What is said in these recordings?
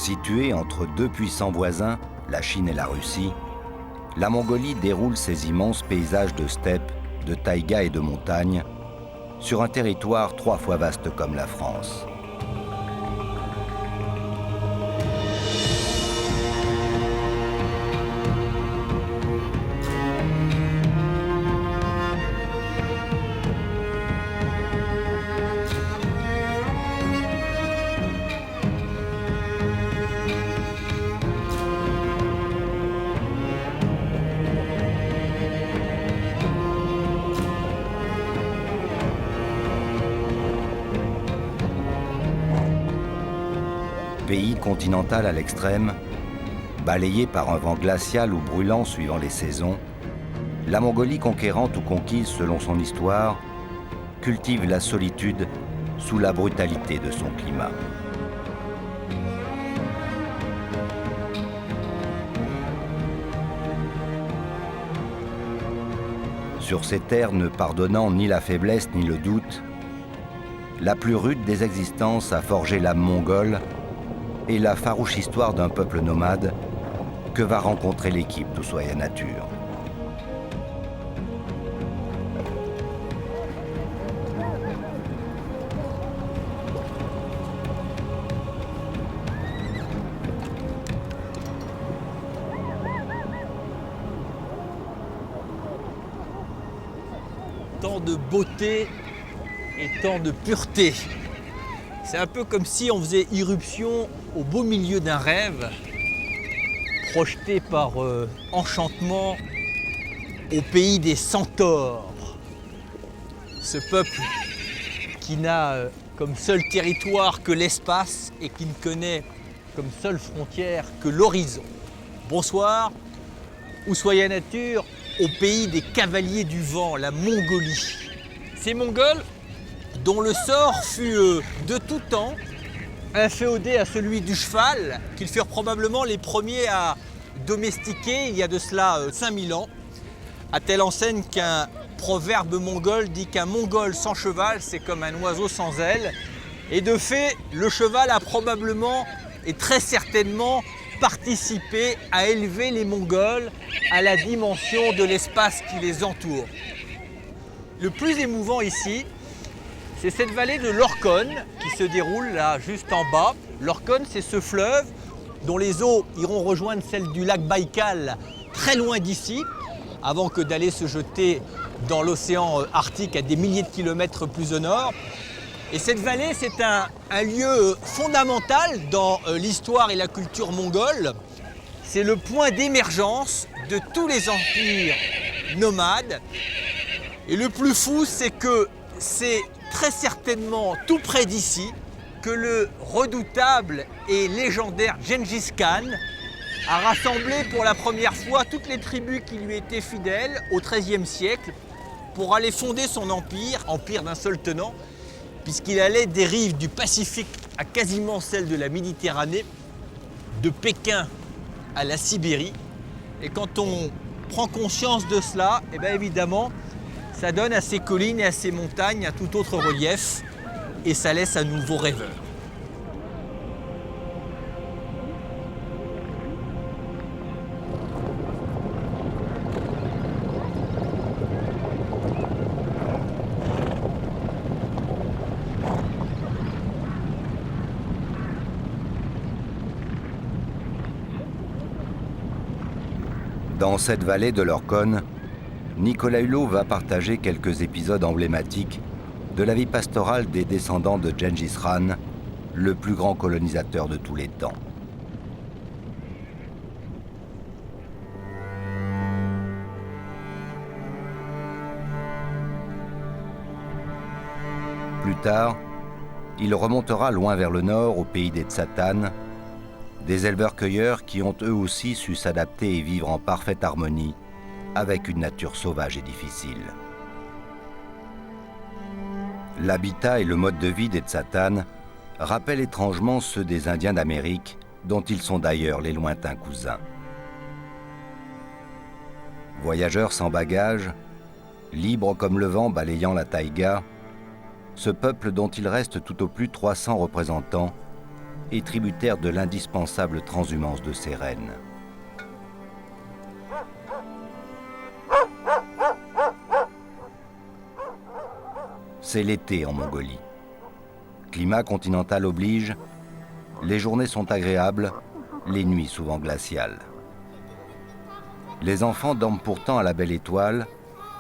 Située entre deux puissants voisins, la Chine et la Russie, la Mongolie déroule ses immenses paysages de steppes, de taïga et de montagnes sur un territoire 3 fois vaste comme la France. Pays continental à l'extrême, balayé par un vent glacial ou brûlant suivant les saisons, la Mongolie conquérante ou conquise selon son histoire cultive la solitude sous la brutalité de son climat. Sur ces terres ne pardonnant ni la faiblesse ni le doute, la plus rude des existences a forgé l'âme mongole et la farouche histoire d'un peuple nomade que va rencontrer l'équipe d'Ushuaïa Nature. Tant de beauté et tant de pureté. C'est un peu comme si on faisait irruption au beau milieu d'un rêve, projeté par enchantement au pays des centaures. Ce peuple qui n'a comme seul territoire que l'espace et qui ne connaît comme seule frontière que l'horizon. Bonsoir, Ushuaïa Nature, au pays des cavaliers du vent, la Mongolie. Ces Mongols dont le sort fut de tout temps inféodé à celui du cheval, qu'ils furent probablement les premiers à domestiquer il y a de cela 5000 ans, à telle enseigne qu'un proverbe mongol dit qu'un Mongol sans cheval, c'est comme un oiseau sans aile. Et de fait, le cheval a probablement et très certainement participé à élever les Mongols à la dimension de l'espace qui les entoure. Le plus émouvant ici, c'est cette vallée de l'Orkhon qui se déroule là juste en bas. L'Orkhon, c'est ce fleuve dont les eaux iront rejoindre celles du lac Baïkal très loin d'ici, avant que d'aller se jeter dans l'océan Arctique à des milliers de kilomètres plus au nord. Et cette vallée, c'est un lieu fondamental dans l'histoire et la culture mongole. C'est le point d'émergence de tous les empires nomades. Et le plus fou, c'est que c'est très certainement tout près d'ici que le redoutable et légendaire Gengis Khan a rassemblé pour la première fois toutes les tribus qui lui étaient fidèles au XIIIe siècle pour aller fonder son empire d'un seul tenant, puisqu'il allait des rives du Pacifique à quasiment celles de la Méditerranée, de Pékin à la Sibérie. Et quand on prend conscience de cela, eh bien évidemment, ça donne à ces collines et à ces montagnes un tout autre relief et ça laisse un nouveau rêveur. Dans cette vallée de l'Orkhon, Nicolas Hulot va partager quelques épisodes emblématiques de la vie pastorale des descendants de Gengis Khan, le plus grand colonisateur de tous les temps. Plus tard, il remontera loin vers le nord, au pays des Tsatanes, des éleveurs-cueilleurs qui ont eux aussi su s'adapter et vivre en parfaite harmonie avec une nature sauvage et difficile. L'habitat et le mode de vie des Tsatanes rappellent étrangement ceux des Indiens d'Amérique, dont ils sont d'ailleurs les lointains cousins. Voyageurs sans bagages, libres comme le vent balayant la taïga, ce peuple dont il reste tout au plus 300 représentants et tributaire de l'indispensable transhumance de ses reines. C'est l'été en Mongolie. Climat continental oblige, les journées sont agréables, les nuits souvent glaciales. Les enfants dorment pourtant à la belle étoile,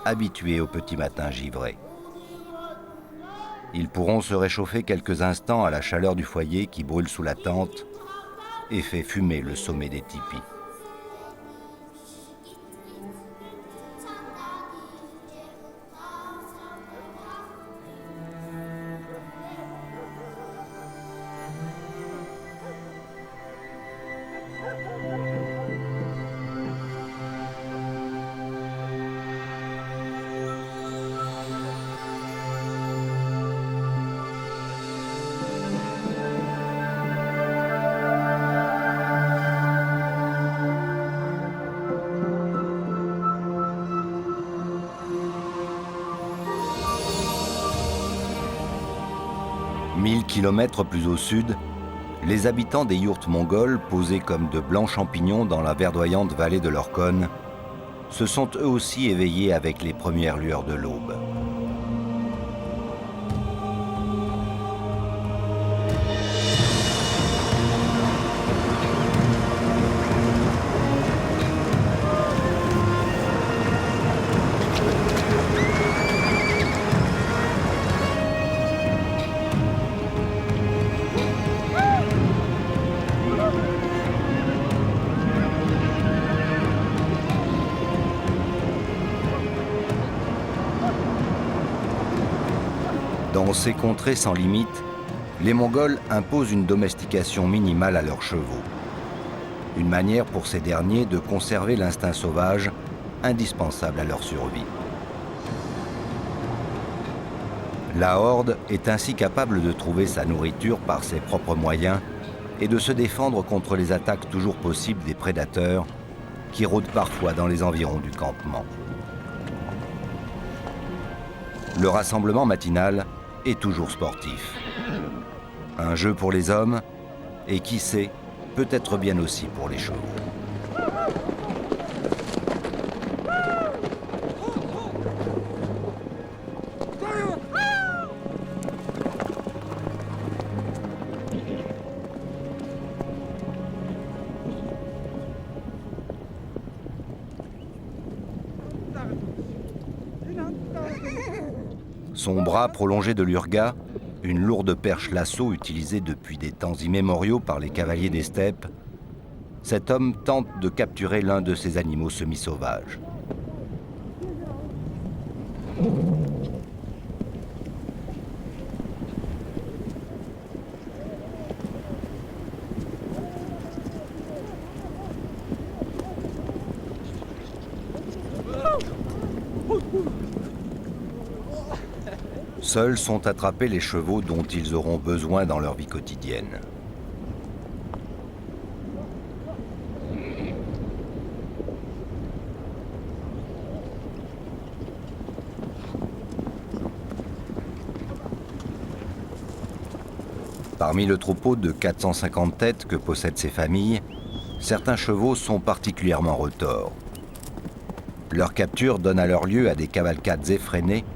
habitués au petit matin givré. Ils pourront se réchauffer quelques instants à la chaleur du foyer qui brûle sous la tente et fait fumer le sommet des tipis. Kilomètres plus au sud, les habitants des yourtes mongols, posés comme de blancs champignons dans la verdoyante vallée de l'Orkhon, se sont eux aussi éveillés avec les premières lueurs de l'aube. Dans ces contrées sans limite, les Mongols imposent une domestication minimale à leurs chevaux. Une manière pour ces derniers de conserver l'instinct sauvage, indispensable à leur survie. La horde est ainsi capable de trouver sa nourriture par ses propres moyens et de se défendre contre les attaques toujours possibles des prédateurs qui rôdent parfois dans les environs du campement. Le rassemblement matinal est toujours sportif. Un jeu pour les hommes et qui sait, peut-être bien aussi pour les chevaux. Son bras prolongé de l'urga, une lourde perche lasso utilisée depuis des temps immémoriaux par les cavaliers des steppes, cet homme tente de capturer l'un de ces animaux semi-sauvages. Seuls sont attrapés les chevaux dont ils auront besoin dans leur vie quotidienne. Parmi le troupeau de 450 têtes que possèdent ces familles, certains chevaux sont particulièrement retors. Leur capture donne alors lieu à des cavalcades effrénées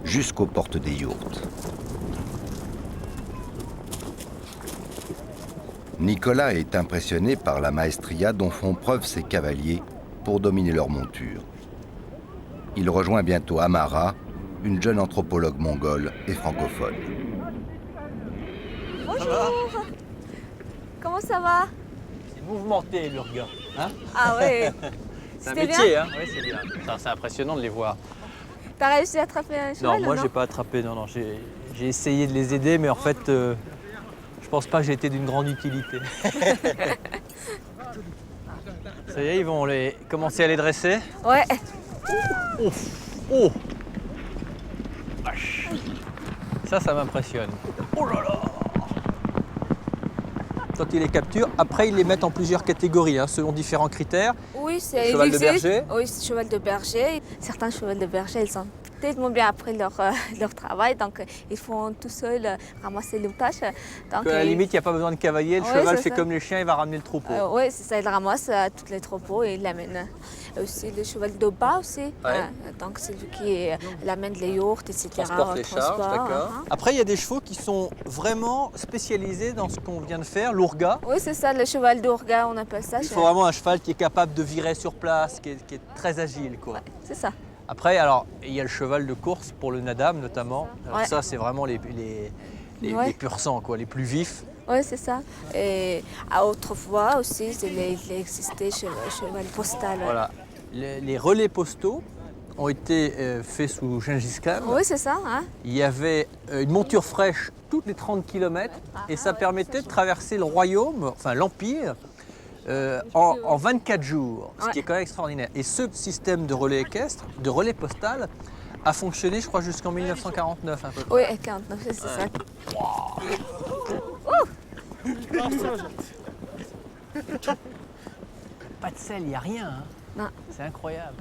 jusqu'aux portes des yourtes. Nicolas est impressionné par la maestria dont font preuve ces cavaliers pour dominer leur monture. Il rejoint bientôt Amara, une jeune anthropologue mongole et francophone. Bonjour. Comment ça va? C'est mouvementé l'urga. Hein? Ah ouais. C'est un C'était métier, bien? hein? Oui, c'est bien. C'est impressionnant de les voir. T'as réussi à attraper un cheval? Non, moi j'ai pas attrapé, non. J'ai essayé de les aider, mais en fait, je pense pas que j'ai été d'une grande utilité. Ça y est, ils vont commencer à les dresser. Ouais. Oh, oh. Vache. Ça m'impressionne. Oh là là. Quand ils les capturent, après ils les mettent en plusieurs catégories, hein, selon différents critères. Oui, c'est Cheval de berger. Oui, c'est cheval de berger. Certains chevaux de berger, ils sont tellement bien après leur travail, donc ils font tout seuls ramasser les tâches. Donc, À la limite, il n'y a pas besoin de cavalier, le Oui, cheval c'est fait ça. comme les chiens, il va ramener le troupeau. Oui, c'est ça, ils ramassent tous les troupeaux et ils l'amènent. Aussi le cheval de bas aussi, donc c'est lui qui l'amène les yaourts, etc. Transporte les charges, transport, d'accord. Après, il y a des chevaux qui sont vraiment spécialisés dans ce qu'on vient de faire, l'ourga. Oui, c'est ça, le cheval d'Ourga, on appelle ça. Il faut vraiment un cheval qui est capable de virer sur place, qui est très agile, quoi. Ouais, c'est ça. Après, alors, il y a le cheval de course pour le nadam notamment. Alors Ouais. ça, c'est vraiment les Ouais. pur sang, quoi, les plus vifs. Oui, c'est ça. Et autrefois aussi, il existait cheval postal. Voilà. Les relais postaux ont été faits sous Gengis Khan. Oui, c'est ça. Hein? Il y avait une monture fraîche toutes les 30 km et ça permettait de traverser le royaume, enfin l'empire, en 24 jours, ce qui est quand même extraordinaire. Et ce système de relais équestre, de relais postal, a fonctionné, je crois, jusqu'en 1949 un peu. Oui, 49, c'est ça. Pas de sel, il n'y a rien. Hein. Non. C'est incroyable.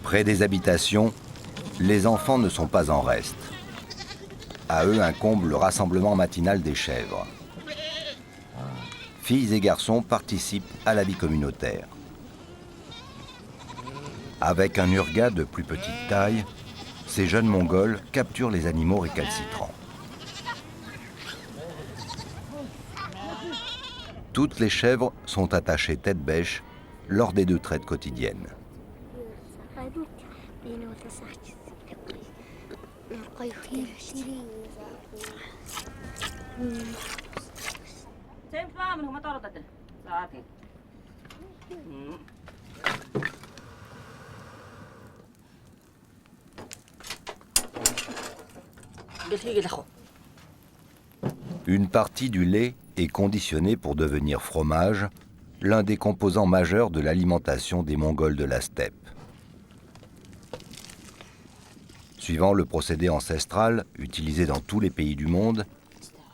Près des habitations, les enfants ne sont pas en reste. À eux incombe le rassemblement matinal des chèvres. Filles et garçons participent à la vie communautaire. Avec un urga de plus petite taille, ces jeunes Mongols capturent les animaux récalcitrants. Toutes les chèvres sont attachées tête bêche lors des 2 traites quotidiennes. Une partie du lait est conditionnée pour devenir fromage, l'un des composants majeurs de l'alimentation des Mongols de la steppe. Suivant le procédé ancestral utilisé dans tous les pays du monde,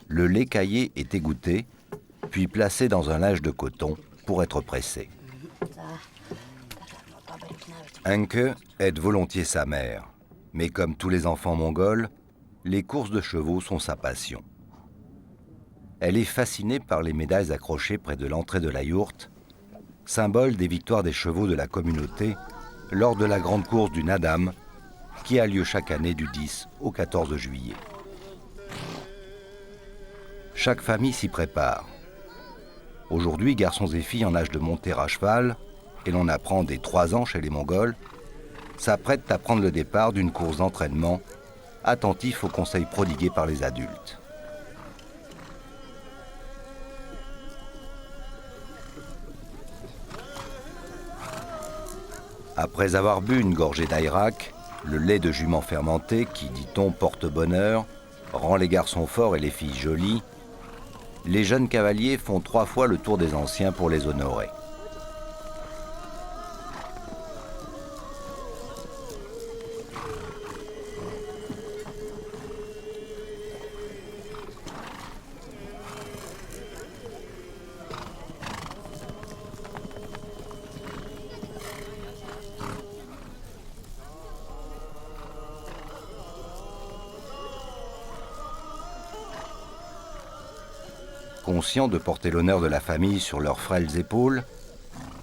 le lait caillé est égoutté, puis placé dans un linge de coton pour être pressé. Enke aide volontiers sa mère, mais comme tous les enfants mongols, les courses de chevaux sont sa passion. Elle est fascinée par les médailles accrochées près de l'entrée de la yourte, symbole des victoires des chevaux de la communauté lors de la grande course du Nadam, qui a lieu chaque année du 10 au 14 juillet. Chaque famille s'y prépare. Aujourd'hui, garçons et filles en âge de monter à cheval, et l'on apprend dès 3 ans chez les Mongols, s'apprêtent à prendre le départ d'une course d'entraînement, attentifs aux conseils prodigués par les adultes. Après avoir bu une gorgée d'aïrak, le lait de jument fermenté qui, dit-on, porte bonheur, rend les garçons forts et les filles jolies, les jeunes cavaliers font 3 fois le tour des anciens pour les honorer. Conscients de porter l'honneur de la famille sur leurs frêles épaules,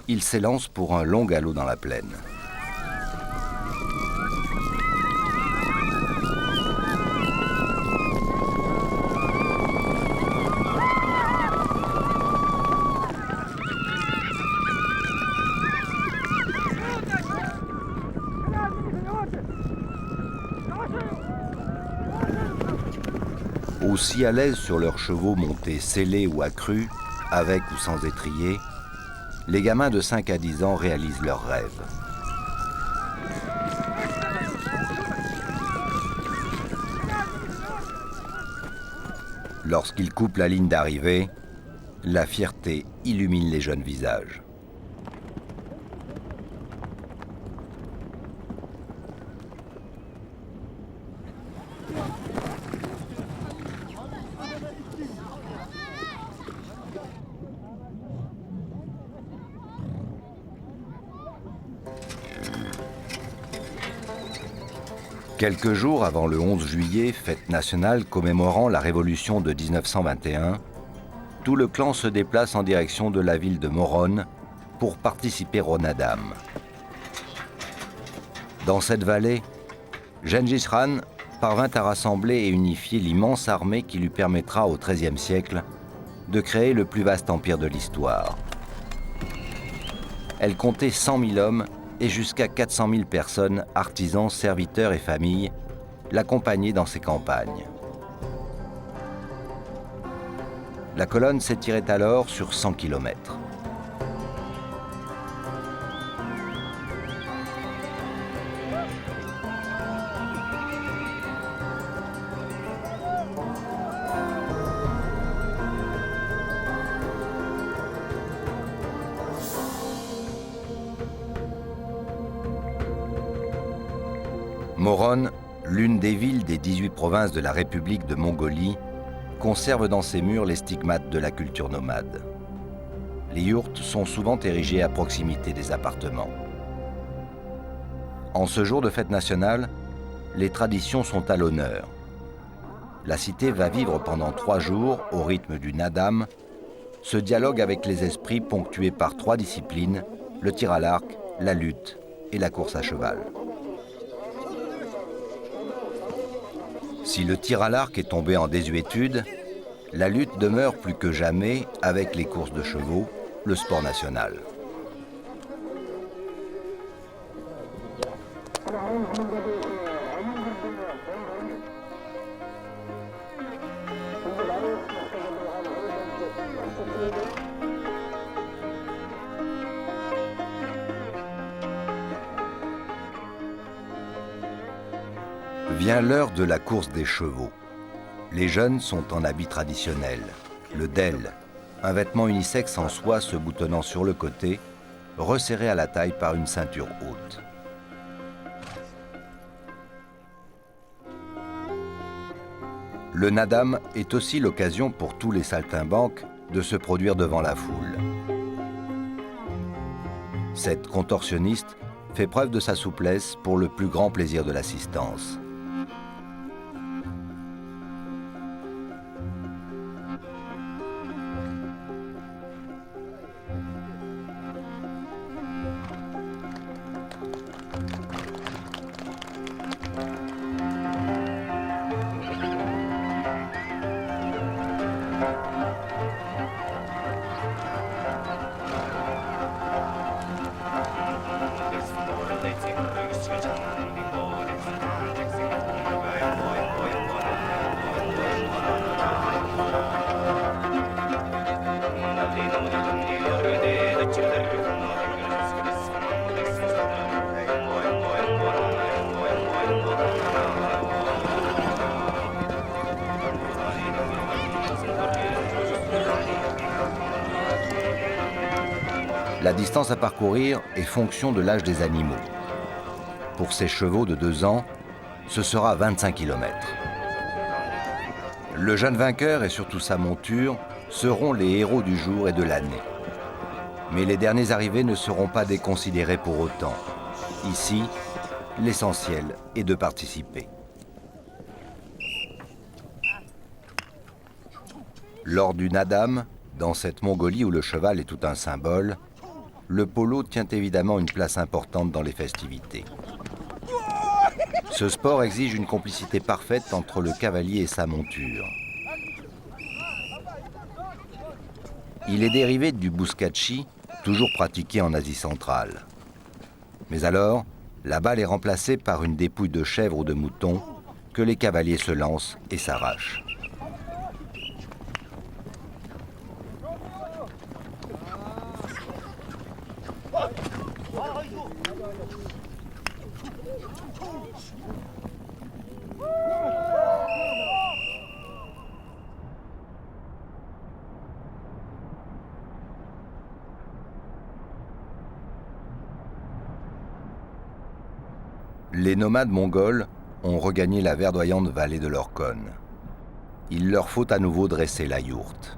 ils s'élancent pour un long galop dans la plaine. Aussi à l'aise sur leurs chevaux montés sellés ou accrus, avec ou sans étrier, les gamins de 5 à 10 ans réalisent leurs rêves. Lorsqu'ils coupent la ligne d'arrivée, la fierté illumine les jeunes visages. Quelques jours avant le 11 juillet, fête nationale commémorant la Révolution de 1921, tout le clan se déplace en direction de la ville de Morone pour participer au Nadam. Dans cette vallée, Gengis Khan parvint à rassembler et unifier l'immense armée qui lui permettra au XIIIe siècle de créer le plus vaste empire de l'histoire. Elle comptait 100 000 hommes et jusqu'à 400 000 personnes, artisans, serviteurs et familles, l'accompagnaient dans ses campagnes. La colonne s'étirait alors sur 100 km. Morone, l'une des villes des 18 provinces de la République de Mongolie, conserve dans ses murs les stigmates de la culture nomade. Les yourtes sont souvent érigées à proximité des appartements. En ce jour de fête nationale, les traditions sont à l'honneur. La cité va vivre pendant 3 jours, au rythme du Nadam, ce dialogue avec les esprits ponctué par 3 disciplines, le tir à l'arc, la lutte et la course à cheval. Si le tir à l'arc est tombé en désuétude, la lutte demeure plus que jamais, avec les courses de chevaux, le sport national. Vient l'heure de la course des chevaux. Les jeunes sont en habit traditionnel, le del, un vêtement unisexe en soie se boutonnant sur le côté, resserré à la taille par une ceinture haute. Le Nadam est aussi l'occasion pour tous les saltimbanques de se produire devant la foule. Cette contorsionniste fait preuve de sa souplesse pour le plus grand plaisir de l'assistance. La distance à parcourir est fonction de l'âge des animaux. Pour ces chevaux de 2 ans, ce sera 25 km. Le jeune vainqueur et surtout sa monture seront les héros du jour et de l'année. Mais les derniers arrivés ne seront pas déconsidérés pour autant. Ici, l'essentiel est de participer. Lors du Nadam, dans cette Mongolie où le cheval est tout un symbole, le polo tient évidemment une place importante dans les festivités. Ce sport exige une complicité parfaite entre le cavalier et sa monture. Il est dérivé du bouskachi, toujours pratiqué en Asie centrale. Mais alors, la balle est remplacée par une dépouille de chèvre ou de mouton que les cavaliers se lancent et s'arrachent. Les nomades mongols ont regagné la verdoyante vallée de l'Orkhon. Il leur faut à nouveau dresser la yourte.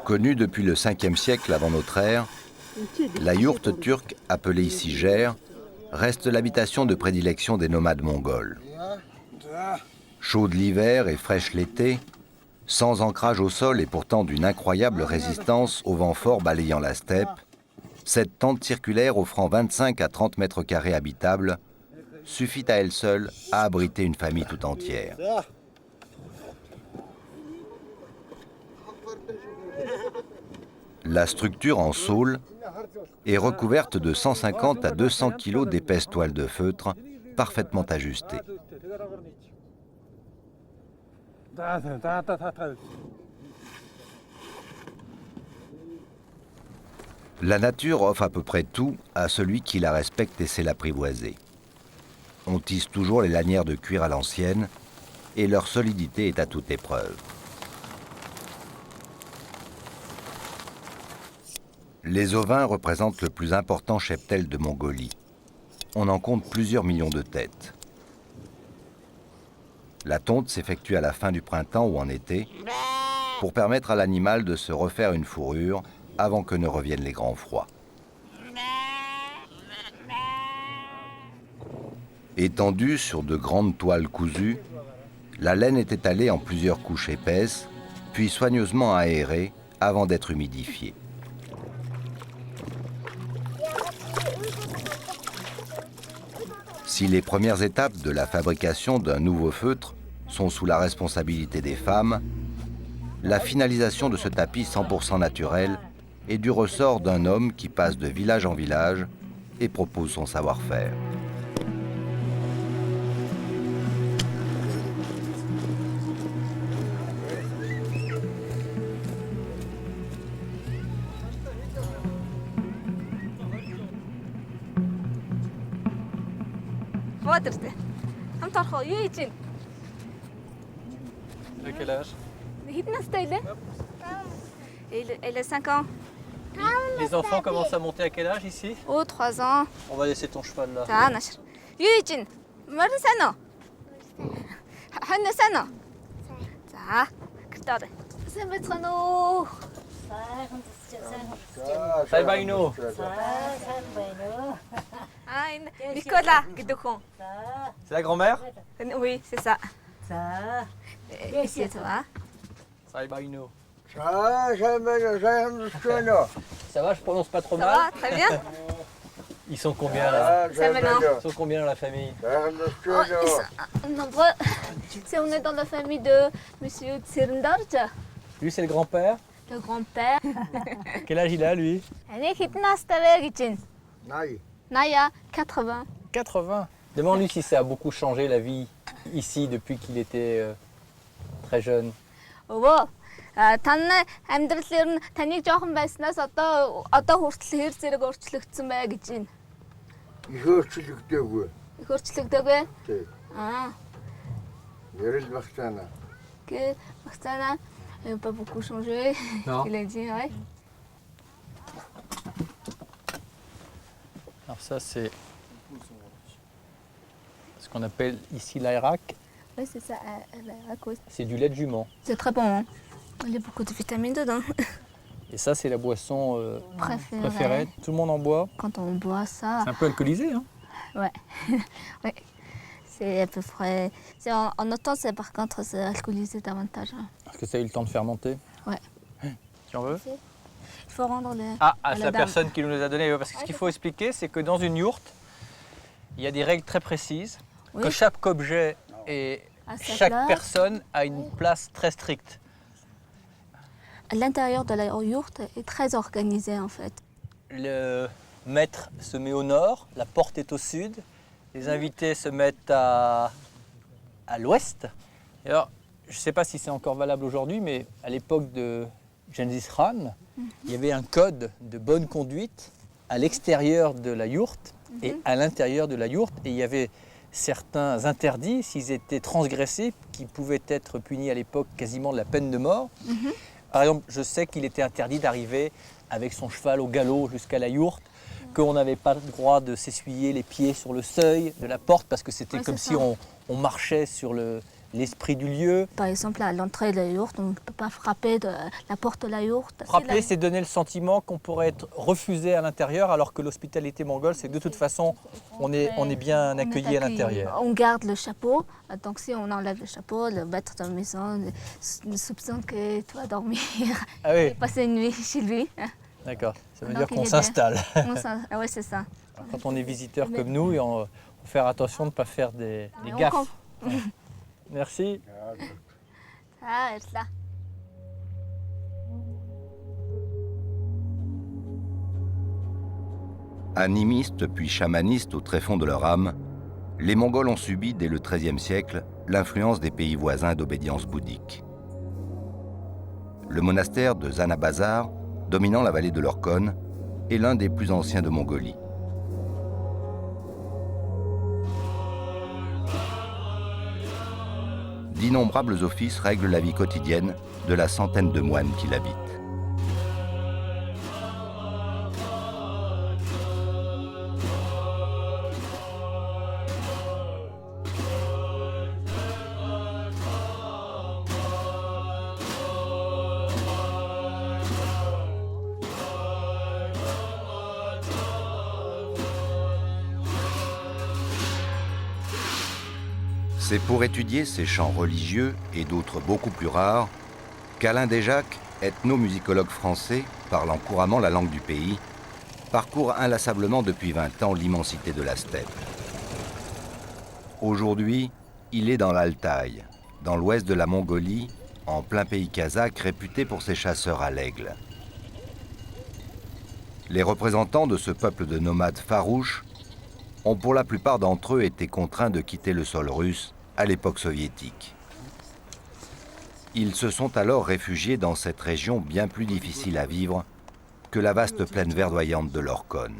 Connue depuis le 5e siècle avant notre ère, la yourte turque, appelée ici ger, reste l'habitation de prédilection des nomades mongols. Chaude l'hiver et fraîche l'été, sans ancrage au sol et pourtant d'une incroyable résistance au vent fort balayant la steppe, cette tente circulaire offrant 25 à 30 mètres carrés habitables suffit à elle seule à abriter une famille tout entière. La structure en saule est recouverte de 150 à 200 kg d'épaisse toile de feutre parfaitement ajustée. La nature offre à peu près tout à celui qui la respecte et sait l'apprivoiser. On tisse toujours les lanières de cuir à l'ancienne et leur solidité est à toute épreuve. Les ovins représentent le plus important cheptel de Mongolie. On en compte plusieurs millions de têtes. La tonte s'effectue à la fin du printemps ou en été pour permettre à l'animal de se refaire une fourrure avant que ne reviennent les grands froids. Étendue sur de grandes toiles cousues, la laine est étalée en plusieurs couches épaisses, puis soigneusement aérée avant d'être humidifiée. Si les premières étapes de la fabrication d'un nouveau feutre sont sous la responsabilité des femmes, la finalisation de ce tapis 100% naturel est du ressort d'un homme qui passe de village en village et propose son savoir-faire. De quel âge? Elle a 5 ans. Les enfants commencent à monter à quel âge ici? Oh, 3 ans. On va laisser ton cheval là. 자, 나셔. 유이진, 머리 사노. 하나 사노. 자, 그다음에 세메트노. Saïbaïno. Ah, Nicolas, Guidocon. C'est la grand-mère? Oui, c'est ça. Ici, toi. Saïbaïno. Ça Ça va, je prononce pas trop Ça mal? va, très bien. Ils sont combien là? Ça maintenant. Ils sont combien dans la famille? Oh, ils sont nombreux. On est dans la famille de Monsieur Tsirndarja, Lui, c'est le grand-père. le grand-père. Quel âge il a, lui? Elle est Naya, 80. 80. Demande-lui si ça a beaucoup changé la vie ici depuis qu'il était très jeune. өвөө танай амьдрал ер нь таныг жоохон байснаас одоо хүртэл хэр зэрэг өөрчлөгдсөн бай гэж байна. их өөрчлөгдөөгүй. Их өөрчлөгдөөгүй. Тий. Ярил багтаана. Que Marcana n'a pas beaucoup changé. Non. Il a dit, ouais. Alors ça, c'est ce qu'on appelle ici l'airac. Oui, c'est ça, la cause. C'est du lait de jument. C'est très bon, hein. Il y a beaucoup de vitamines dedans. Et ça, c'est la boisson Préférée. préférée. Tout le monde en boit. Quand on boit ça, C'est un peu alcoolisé, hein? ouais. Ouais. C'est à peu près. En automne, par contre, c'est alcoolisé davantage. Hein. Parce que ça a eu le temps de fermenter. Ouais. Tu en veux? Il faut rendre les. Ah, à c'est la la dame. personne qui nous les a donnés. Parce que ce qu'il faut expliquer, c'est que dans une yourte, il y a des règles très précises. Oui. Que chaque objet et À sa chaque place. personne a une place très stricte. L'intérieur de la yourte est très organisé en fait. Le maître se met au nord, la porte est au sud. Les invités se mettent à à l'ouest. Et alors, je ne sais pas si c'est encore valable aujourd'hui, mais à l'époque de Gengis Khan, il y avait un code de bonne conduite à l'extérieur de la yourte et à l'intérieur de la yourte. Et il y avait certains interdits, s'ils étaient transgressés, qui pouvaient être punis à l'époque quasiment de la peine de mort. Par exemple, je sais qu'il était interdit d'arriver avec son cheval au galop jusqu'à la yourte, qu'on n'avait pas le droit de s'essuyer les pieds sur le seuil de la porte parce que c'était comme si on marchait sur l'esprit du lieu. Par exemple, à l'entrée de la yourte, on ne peut pas frapper de la porte de la yourte. Frapper, c'est donner le sentiment qu'on pourrait être refusé à l'intérieur, alors que l'hospitalité mongole, c'est que de toute façon, on est bien accueilli à l'intérieur. On garde le chapeau, donc si on enlève le chapeau, le maître de la maison soupçonne que tu vas dormir et passer une nuit chez lui. D'accord, ça veut dire qu'on s'installe. Oui, c'est ça. Alors, quand on est visiteur comme nous, on faut faire attention de ne pas faire des gaffes. Merci. Ah, être là. Animistes puis chamanistes au tréfonds de leur âme, les Mongols ont subi dès le XIIIe siècle l'influence des pays voisins d'obédience bouddhique. Le monastère de Zanabazar, dominant la vallée de l'Orkhon, est l'un des plus anciens de Mongolie. D'innombrables offices règlent la vie quotidienne de la centaine de moines qui l'habitent. C'est pour étudier ces chants religieux et d'autres beaucoup plus rares qu'Alain Desjacques, ethnomusicologue français parlant couramment la langue du pays, parcourt inlassablement depuis 20 ans l'immensité de la steppe. Aujourd'hui, il est dans l'Altaï, dans l'ouest de la Mongolie, en plein pays kazakh réputé pour ses chasseurs à l'aigle. Les représentants de ce peuple de nomades farouches ont pour la plupart d'entre eux été contraints de quitter le sol russe à l'époque soviétique. Ils se sont alors réfugiés dans cette région bien plus difficile à vivre que la vaste plaine verdoyante de l'Orkhon.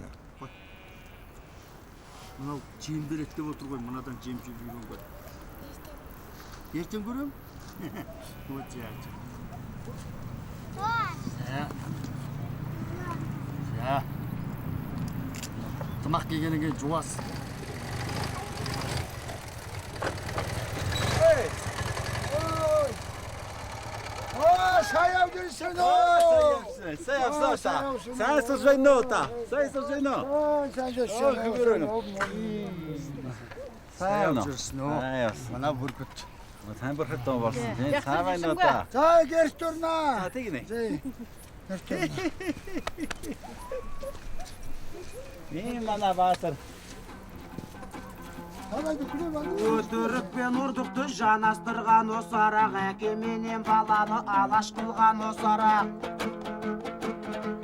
Өтірік пен ұрдықты жанастырған осы арақ, әке менен баланы алаш қылған осы арақ.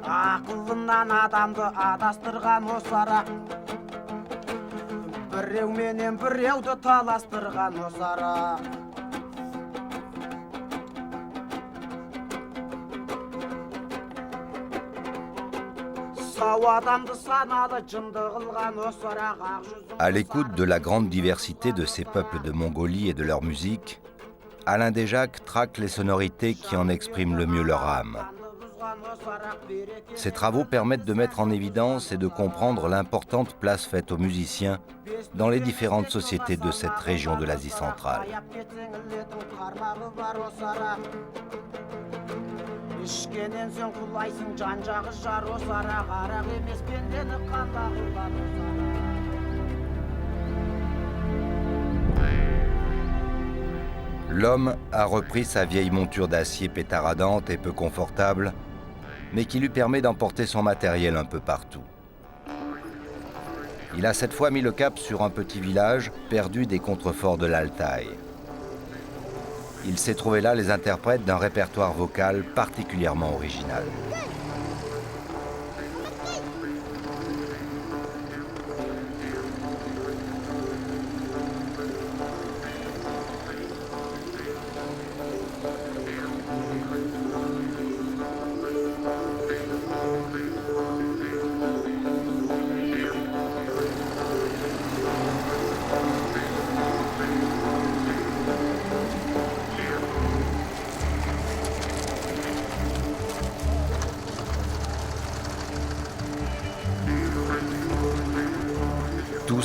Ақылынан адамды адастырған осы арақ. Біреу менен біреуді таластырған осы арақ. À l'écoute de la grande diversité de ces peuples de Mongolie et de leur musique, Alain Desjacques traque les sonorités qui en expriment le mieux leur âme. Ces travaux permettent de mettre en évidence et de comprendre l'importante place faite aux musiciens dans les différentes sociétés de cette région de l'Asie centrale. L'homme a repris sa vieille monture d'acier pétaradante et peu confortable, mais qui lui permet d'emporter son matériel un peu partout. Il a cette fois mis le cap sur un petit village perdu des contreforts de l'Altaï. Il s'est trouvé là les interprètes d'un répertoire vocal particulièrement original.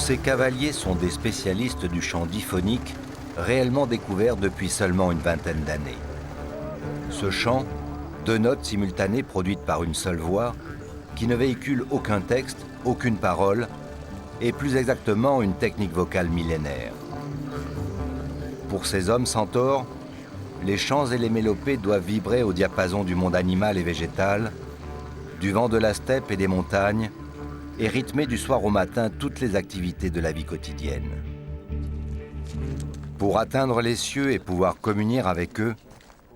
ces cavaliers sont des spécialistes du chant diphonique, réellement découvert depuis seulement une vingtaine d'années. Ce chant, 2 notes simultanées produites par une seule voix, qui ne véhicule aucun texte, aucune parole, et plus exactement une technique vocale millénaire. Pour ces hommes centaures, les chants et les mélopées doivent vibrer au diapason du monde animal et végétal, du vent de la steppe et des montagnes, et rythmer du soir au matin toutes les activités de la vie quotidienne. Pour atteindre les cieux et pouvoir communier avec eux,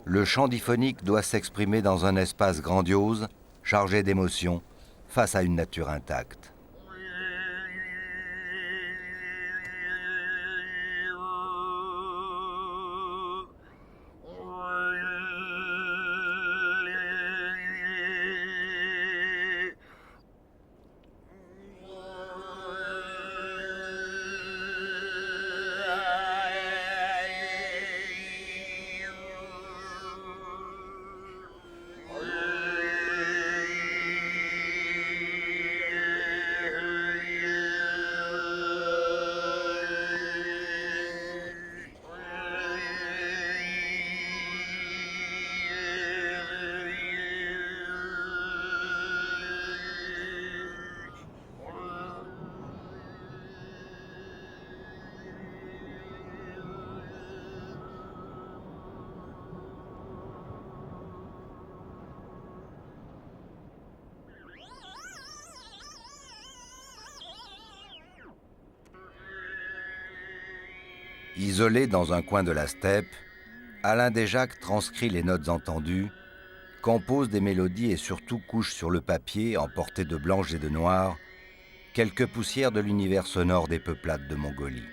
le chant diphonique doit s'exprimer dans un espace grandiose, chargé d'émotions, face à une nature intacte. Isolé dans un coin de la steppe, Alain Desjacques transcrit les notes entendues, compose des mélodies et surtout couche sur le papier, emporté de blanche et de noir, quelques poussières de l'univers sonore des peuplades de Mongolie.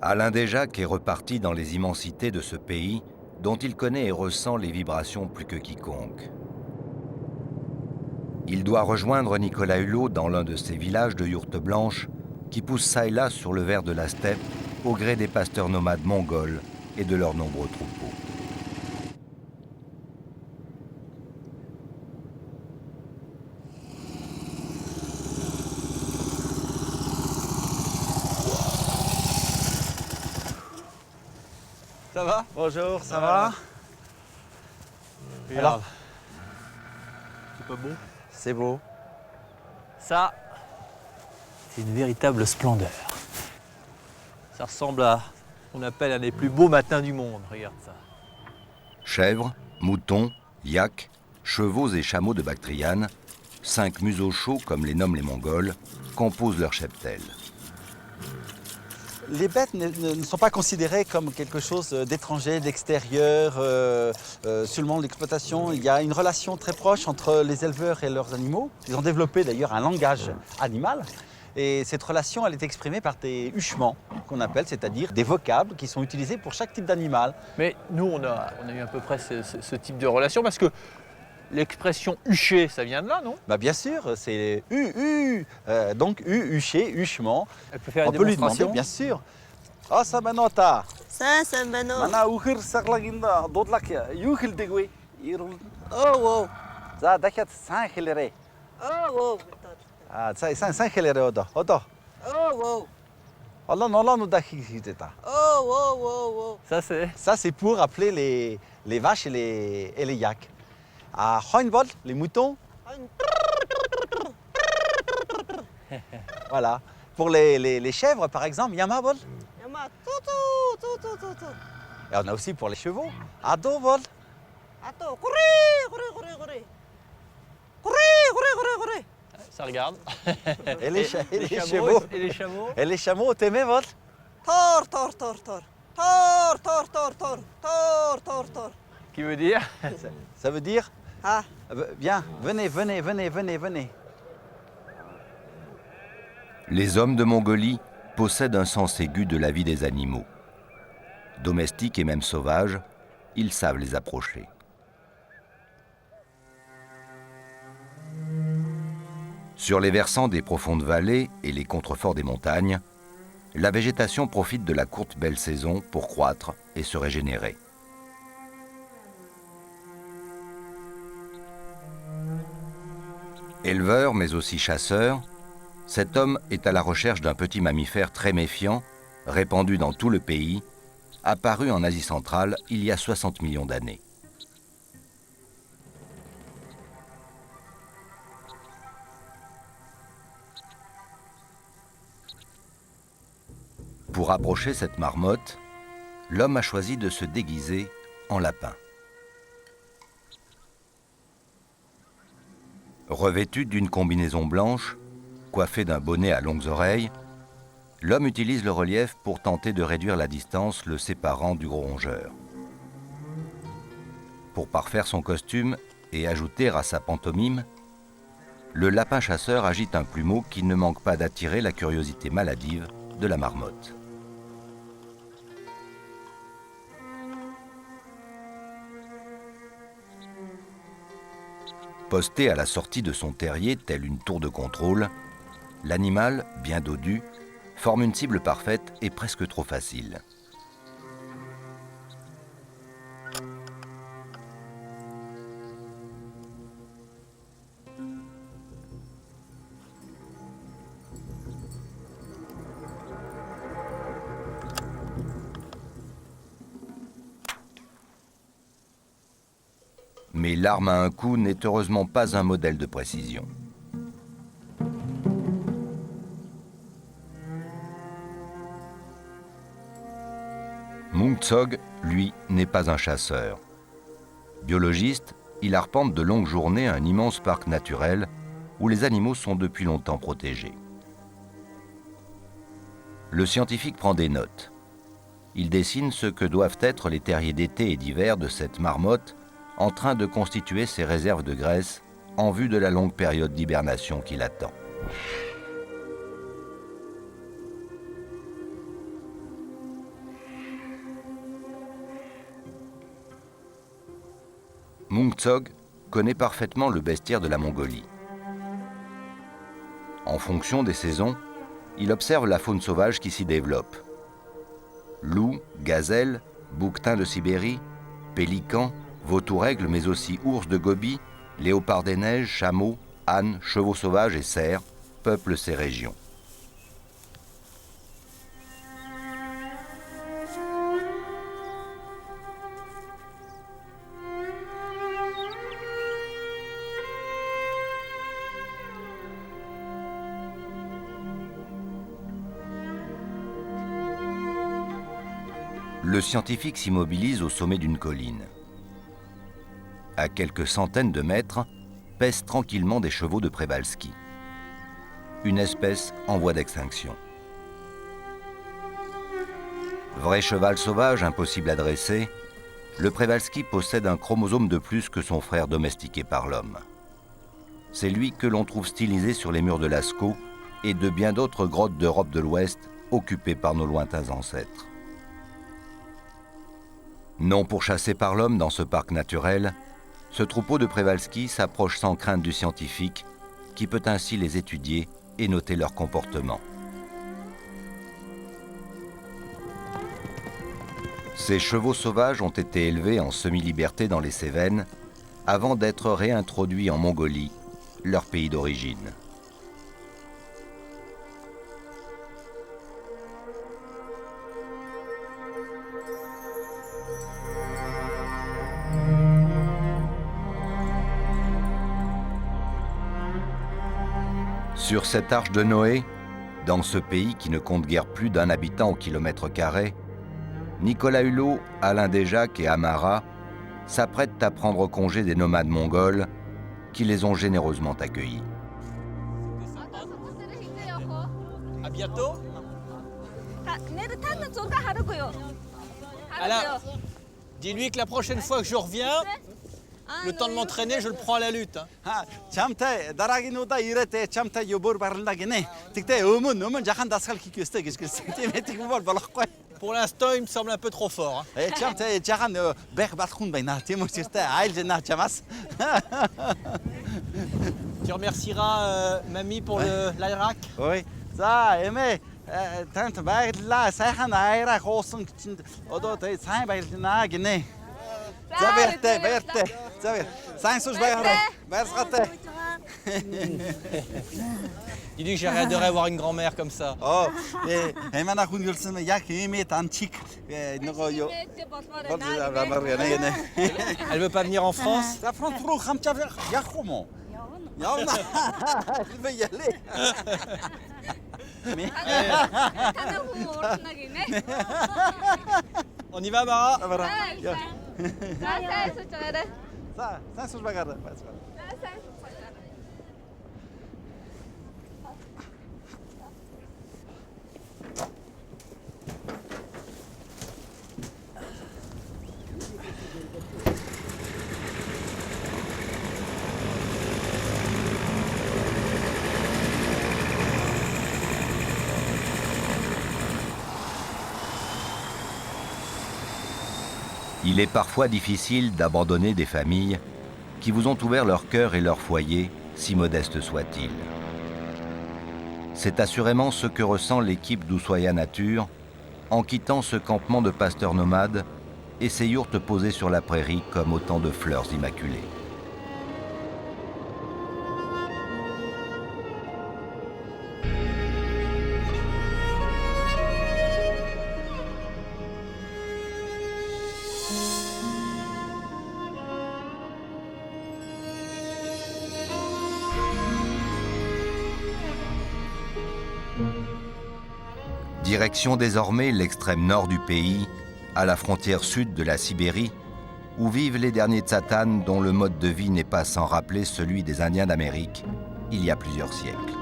Alain Desjacques est reparti dans les immensités de ce pays dont il connaît et ressent les vibrations plus que quiconque. Il doit rejoindre Nicolas Hulot dans l'un de ces villages de yourtes blanches qui poussent çà et là sur le vert de la steppe au gré des pasteurs nomades mongols et de leurs nombreux troupeaux. Ça va? Bonjour, ça va? Regarde. Alors, c'est pas beau? c'est beau. Ça, c'est une véritable splendeur. Ça ressemble à ce qu'on appelle un des plus beaux matins du monde. Regarde ça. Chèvres, moutons, yaks, chevaux et chameaux de Bactriane, 5 museaux chauds comme les nomment les Mongols, composent leur cheptel. Les bêtes ne sont pas considérées comme quelque chose d'étranger, d'extérieur, seulement l'exploitation. Il y a une relation très proche entre les éleveurs et leurs animaux. Ils ont développé d'ailleurs un langage animal. Et cette relation, elle est exprimée par des huchements, qu'on appelle, c'est-à-dire des vocables qui sont utilisés pour chaque type d'animal. Mais nous, on a eu à peu près ce type de relation parce que l'expression hucher, ça vient de là, non? Bah bien sûr, c'est donc hucher, huchement. Elle peut faire On une peut lui demander, démonstration. bien sûr. Ah, ça manota. Ça mano. Mana uhir saklaginda dodlak yuhil degwe. Oh wow. Ça dakat sankhilere. Oh wow. Ah, ça sankhilere oda. Oda. Oh wow. Allah non no dakhiteta. Oh wow wow wow. Ça, C'est pour appeler les vaches et les yaks. À Hoinbol, les moutons. Voilà. Pour les chèvres, par exemple, Yamabol. Yama tutu. Et on a aussi pour les chevaux, Adovol. Ato kuri. ça regarde. Et les chevaux. Et les chameaux. Et les chameaux, Temevol. Tor. Qui veut dire? Ça veut dire, Ah. viens, venez. Les hommes de Mongolie possèdent un sens aigu de la vie des animaux. Domestiques et même sauvages, ils savent les approcher. Sur les versants des profondes vallées et les contreforts des montagnes, la végétation profite de la courte belle saison pour croître et se régénérer. Éleveur mais aussi chasseur, cet homme est à la recherche d'un petit mammifère très méfiant, répandu dans tout le pays, apparu en Asie centrale il y a 60 millions d'années. Pour approcher cette marmotte, l'homme a choisi de se déguiser en lapin. Revêtu d'une combinaison blanche, coiffé d'un bonnet à longues oreilles, l'homme utilise le relief pour tenter de réduire la distance le séparant du gros rongeur. Pour parfaire son costume et ajouter à sa pantomime, le lapin chasseur agite un plumeau qui ne manque pas d'attirer la curiosité maladive de la marmotte. Posté à la sortie de son terrier tel une tour de contrôle, l'animal, bien dodu, forme une cible parfaite et presque trop facile. Mais l'arme à un coup n'est heureusement pas un modèle de précision. Mung Tsog, lui, n'est pas un chasseur. Biologiste, il arpente de longues journées un immense parc naturel où les animaux sont depuis longtemps protégés. Le scientifique prend des notes. Il dessine ce que doivent être les terriers d'été et d'hiver de cette marmotte en train de constituer ses réserves de graisse en vue de la longue période d'hibernation qui l'attend. Mung Tsog connaît parfaitement le bestiaire de la Mongolie. En fonction des saisons, il observe la faune sauvage qui s'y développe. Loups, gazelles, bouquetins de Sibérie, pélicans, vautours-aigles, mais aussi ours de Gobi, léopards des neiges, chameaux, ânes, chevaux sauvages et cerfs peuplent ces régions. Le scientifique s'immobilise au sommet d'une colline. À quelques centaines de mètres, pèsent tranquillement des chevaux de Przewalski, une espèce en voie d'extinction. Vrai cheval sauvage, impossible à dresser, le Przewalski possède un chromosome de plus que son frère domestiqué par l'homme. C'est lui que l'on trouve stylisé sur les murs de Lascaux et de bien d'autres grottes d'Europe de l'Ouest occupées par nos lointains ancêtres. Non pourchassé par l'homme dans ce parc naturel, ce troupeau de Przewalski s'approche sans crainte du scientifique qui peut ainsi les étudier et noter leur comportement. Ces chevaux sauvages ont été élevés en semi-liberté dans les Cévennes avant d'être réintroduits en Mongolie, leur pays d'origine. Sur cette arche de Noé, dans ce pays qui ne compte guère plus d'un habitant au kilomètre carré, Nicolas Hulot, Alain Desjacques et Amara s'apprêtent à prendre congé des nomades mongols qui les ont généreusement accueillis. À bientôt. Alain, dis-lui que la prochaine fois que je reviens, le temps de m'entraîner, je le prends à la lutte. Pour l'instant, il me semble un peu trop fort. Tu remercieras mamie pour l'Irak. Oui. За эмээ танд баярлалаа. Сайхан аяараа хуусан чинь одоо тэгээ сайн баярлнаа гинэ. За баяртай. За баяр. Сайн сууж байгаарай. Баярлалаа. Dis que j'adorerais avoir une grand-mère comme ça. Oh, эмээ хүн юлсан яг эмээ данчиг нөгөө юу. Elle veut pas venir en France? За France руу хамчаар явах юм уу? Явна. Il veut y aller. On y va, Mara? За, сайн сууж байгаарай. Il est parfois difficile d'abandonner des familles qui vous ont ouvert leur cœur et leur foyer, si modestes soient-ils. C'est assurément ce que ressent l'équipe d'Ushuaïa Nature en quittant ce campement de pasteurs nomades et ces yourtes posées sur la prairie comme autant de fleurs immaculées. Direction désormais l'extrême nord du pays, à la frontière sud de la Sibérie, où vivent les derniers Tsatanes dont le mode de vie n'est pas sans rappeler celui des Indiens d'Amérique, il y a plusieurs siècles.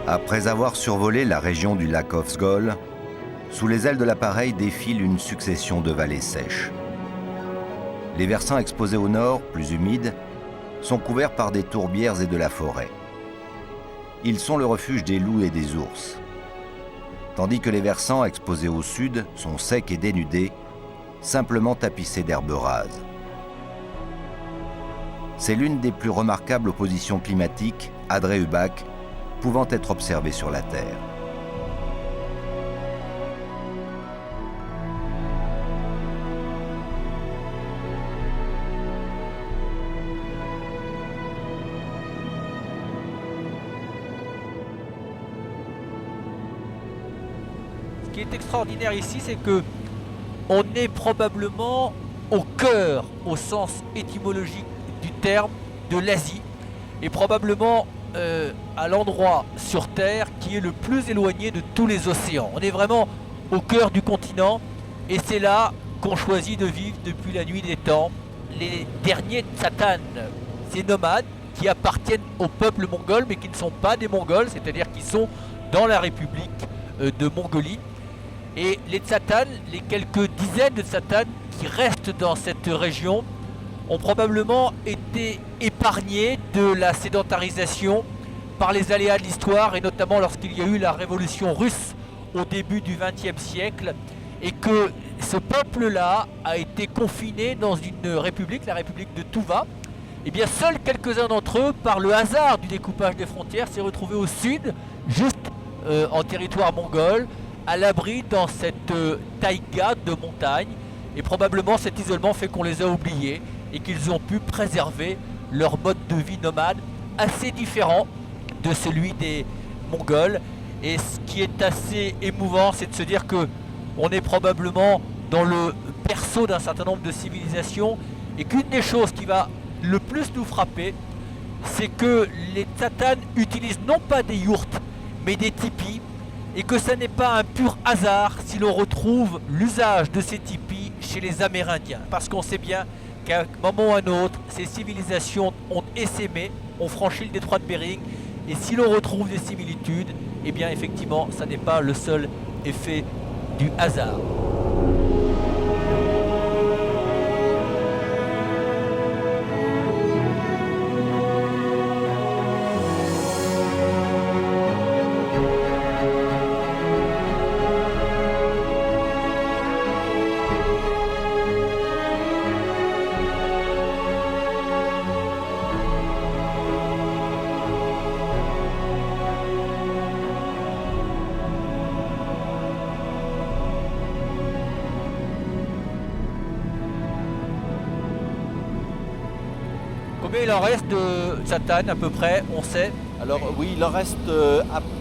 Après avoir survolé la région du lac Ovsgol, sous les ailes de l'appareil défile une succession de vallées sèches. Les versants exposés au nord, plus humides, sont couverts par des tourbières et de la forêt. Ils sont le refuge des loups et des ours. Tandis que les versants exposés au sud sont secs et dénudés, simplement tapissés d'herbes rases. C'est l'une des plus remarquables oppositions climatiques, Adre-Ubak, pouvant être observée sur la Terre. Ce qui est extraordinaire ici, c'est que on est probablement au cœur, au sens étymologique du terme, de l'Asie, et probablement à l'endroit sur Terre qui est le plus éloigné de tous les océans. On est vraiment au cœur du continent, et c'est là qu'ont choisi de vivre depuis la nuit des temps les derniers Tsatanes, ces nomades qui appartiennent au peuple mongol mais qui ne sont pas des Mongols, c'est-à-dire qui sont dans la République de Mongolie. Et les Tsatanes, les quelques dizaines de Tsatanes qui restent dans cette région, ont probablement été épargnés de la sédentarisation par les aléas de l'histoire, et notamment lorsqu'il y a eu la révolution russe au début du XXe siècle, et que ce peuple-là a été confiné dans une république, la république de Touva. Et bien seuls quelques-uns d'entre eux, par le hasard du découpage des frontières, s'est retrouvés au sud, juste en territoire mongol, à l'abri dans cette taïga de montagne, et probablement cet isolement fait qu'on les a oubliés et qu'ils ont pu préserver leur mode de vie nomade assez différent de celui des Mongols. Et ce qui est assez émouvant, c'est de se dire que on est probablement dans le berceau d'un certain nombre de civilisations, et qu'une des choses qui va le plus nous frapper, c'est que les Tsatanes utilisent non pas des yourtes, mais des tipis, et que ce n'est pas un pur hasard si l'on retrouve l'usage de ces tipis chez les Amérindiens. Parce qu'on sait bien qu'à un moment ou à un autre, ces civilisations ont essaimé, ont franchi le détroit de Bering, et si l'on retrouve des similitudes, eh bien effectivement, ça n'est pas le seul effet du hasard. Combien il en reste de Tsatanes à peu près, on sait? Alors oui, il en reste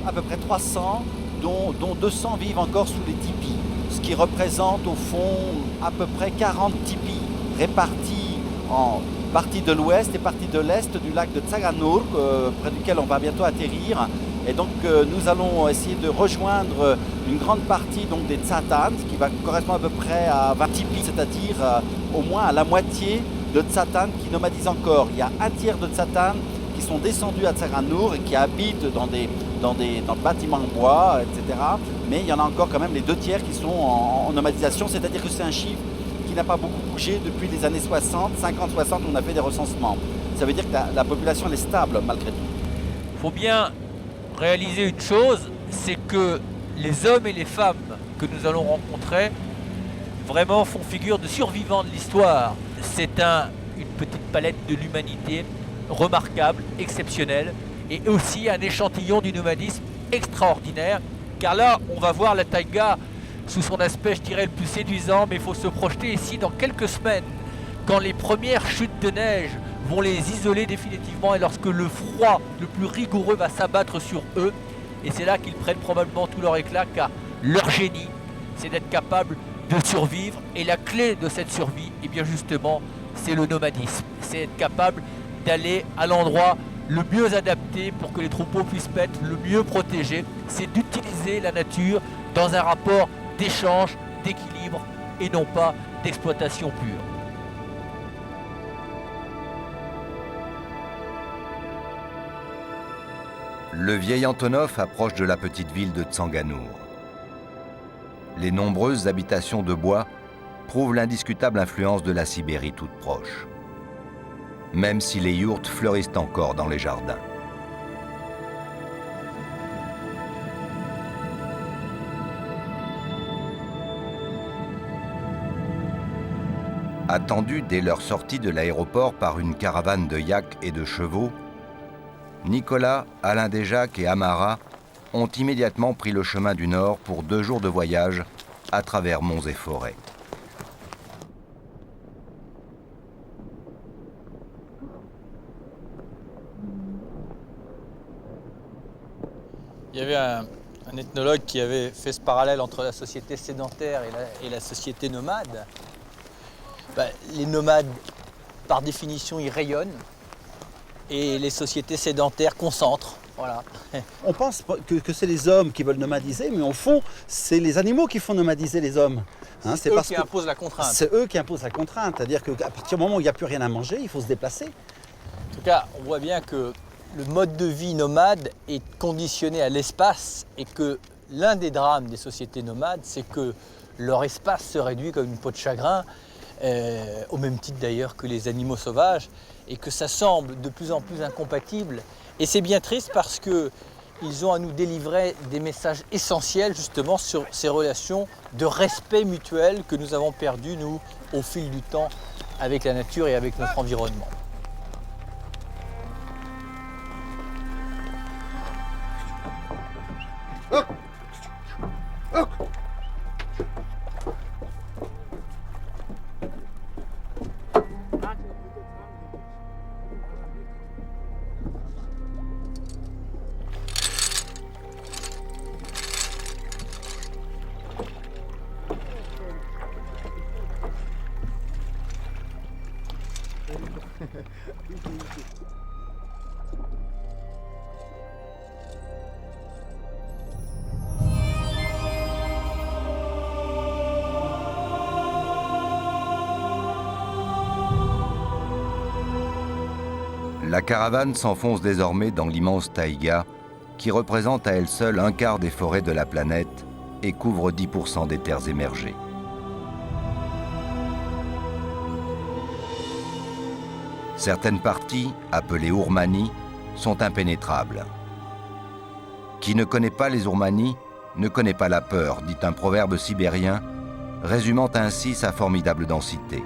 à peu près 300, dont 200 vivent encore sous les tipis, ce qui représente au fond à peu près 40 tipis répartis en partie de l'ouest et partie de l'est du lac de Tsaganur, près duquel on va bientôt atterrir. Et donc nous allons essayer de rejoindre une grande partie donc, des Tsatanes, qui va correspondre à peu près à 20 tipis, c'est-à-dire au moins à la moitié de Tsatanes qui nomadisent encore. Il y a un tiers de Tsatanes qui sont descendus à Tsaganur et qui habitent dans le bâtiment en bois, etc. Mais il y en a encore quand même les 2 tiers qui sont en nomadisation, c'est-à-dire que c'est un chiffre qui n'a pas beaucoup bougé depuis les années 60, 50-60, on a fait des recensements. Ça veut dire que la population elle est stable malgré tout. Il faut bien réaliser une chose, c'est que les hommes et les femmes que nous allons rencontrer vraiment font figure de survivants de l'histoire. C'est une petite palette de l'humanité remarquable, exceptionnelle, et aussi un échantillon du nomadisme extraordinaire, car là on va voir la taïga sous son aspect, je dirais, le plus séduisant, mais il faut se projeter ici dans quelques semaines, quand les premières chutes de neige vont les isoler définitivement et lorsque le froid le plus rigoureux va s'abattre sur eux, et c'est là qu'ils prennent probablement tout leur éclat, car leur génie, c'est d'être capable de survivre, et la clé de cette survie, et bien justement, c'est le nomadisme, c'est être capable d'aller à l'endroit le mieux adapté pour que les troupeaux puissent être le mieux protégés, c'est d'utiliser la nature dans un rapport d'échange, d'équilibre, et non pas d'exploitation pure. Le vieil Antonov approche de la petite ville de Tsanganur. Les nombreuses habitations de bois prouvent l'indiscutable influence de la Sibérie toute proche, même si les yourtes fleurissent encore dans les jardins. Attendus dès leur sortie de l'aéroport par une caravane de yaks et de chevaux, Nicolas, Alain Desjacques et Amara ont immédiatement pris le chemin du nord pour 2 jours de voyage à travers monts et forêts. Il y avait un ethnologue qui avait fait ce parallèle entre la société sédentaire et la société nomade. Les nomades, par définition, ils rayonnent et les sociétés sédentaires concentrent. Voilà. On pense que c'est les hommes qui veulent nomadiser, mais au fond, c'est les animaux qui font nomadiser les hommes. Hein, c'est eux qui imposent la contrainte. C'est eux qui imposent la contrainte, c'est-à-dire qu'à partir du moment où il n'y a plus rien à manger, il faut se déplacer. En tout cas, on voit bien que le mode de vie nomade est conditionné à l'espace et que l'un des drames des sociétés nomades, c'est que leur espace se réduit comme une peau de chagrin, au même titre d'ailleurs que les animaux sauvages, et que ça semble de plus en plus incompatible. Et c'est bien triste parce qu'ils ont à nous délivrer des messages essentiels justement sur ces relations de respect mutuel que nous avons perdues, nous, au fil du temps, avec la nature et avec notre environnement. La caravane s'enfonce désormais dans l'immense taïga, qui représente à elle seule un quart des forêts de la planète et couvre 10% des terres émergées. Certaines parties, appelées Ourmani, sont impénétrables. Qui ne connaît pas les Ourmani ne connaît pas la peur, dit un proverbe sibérien, résumant ainsi sa formidable densité.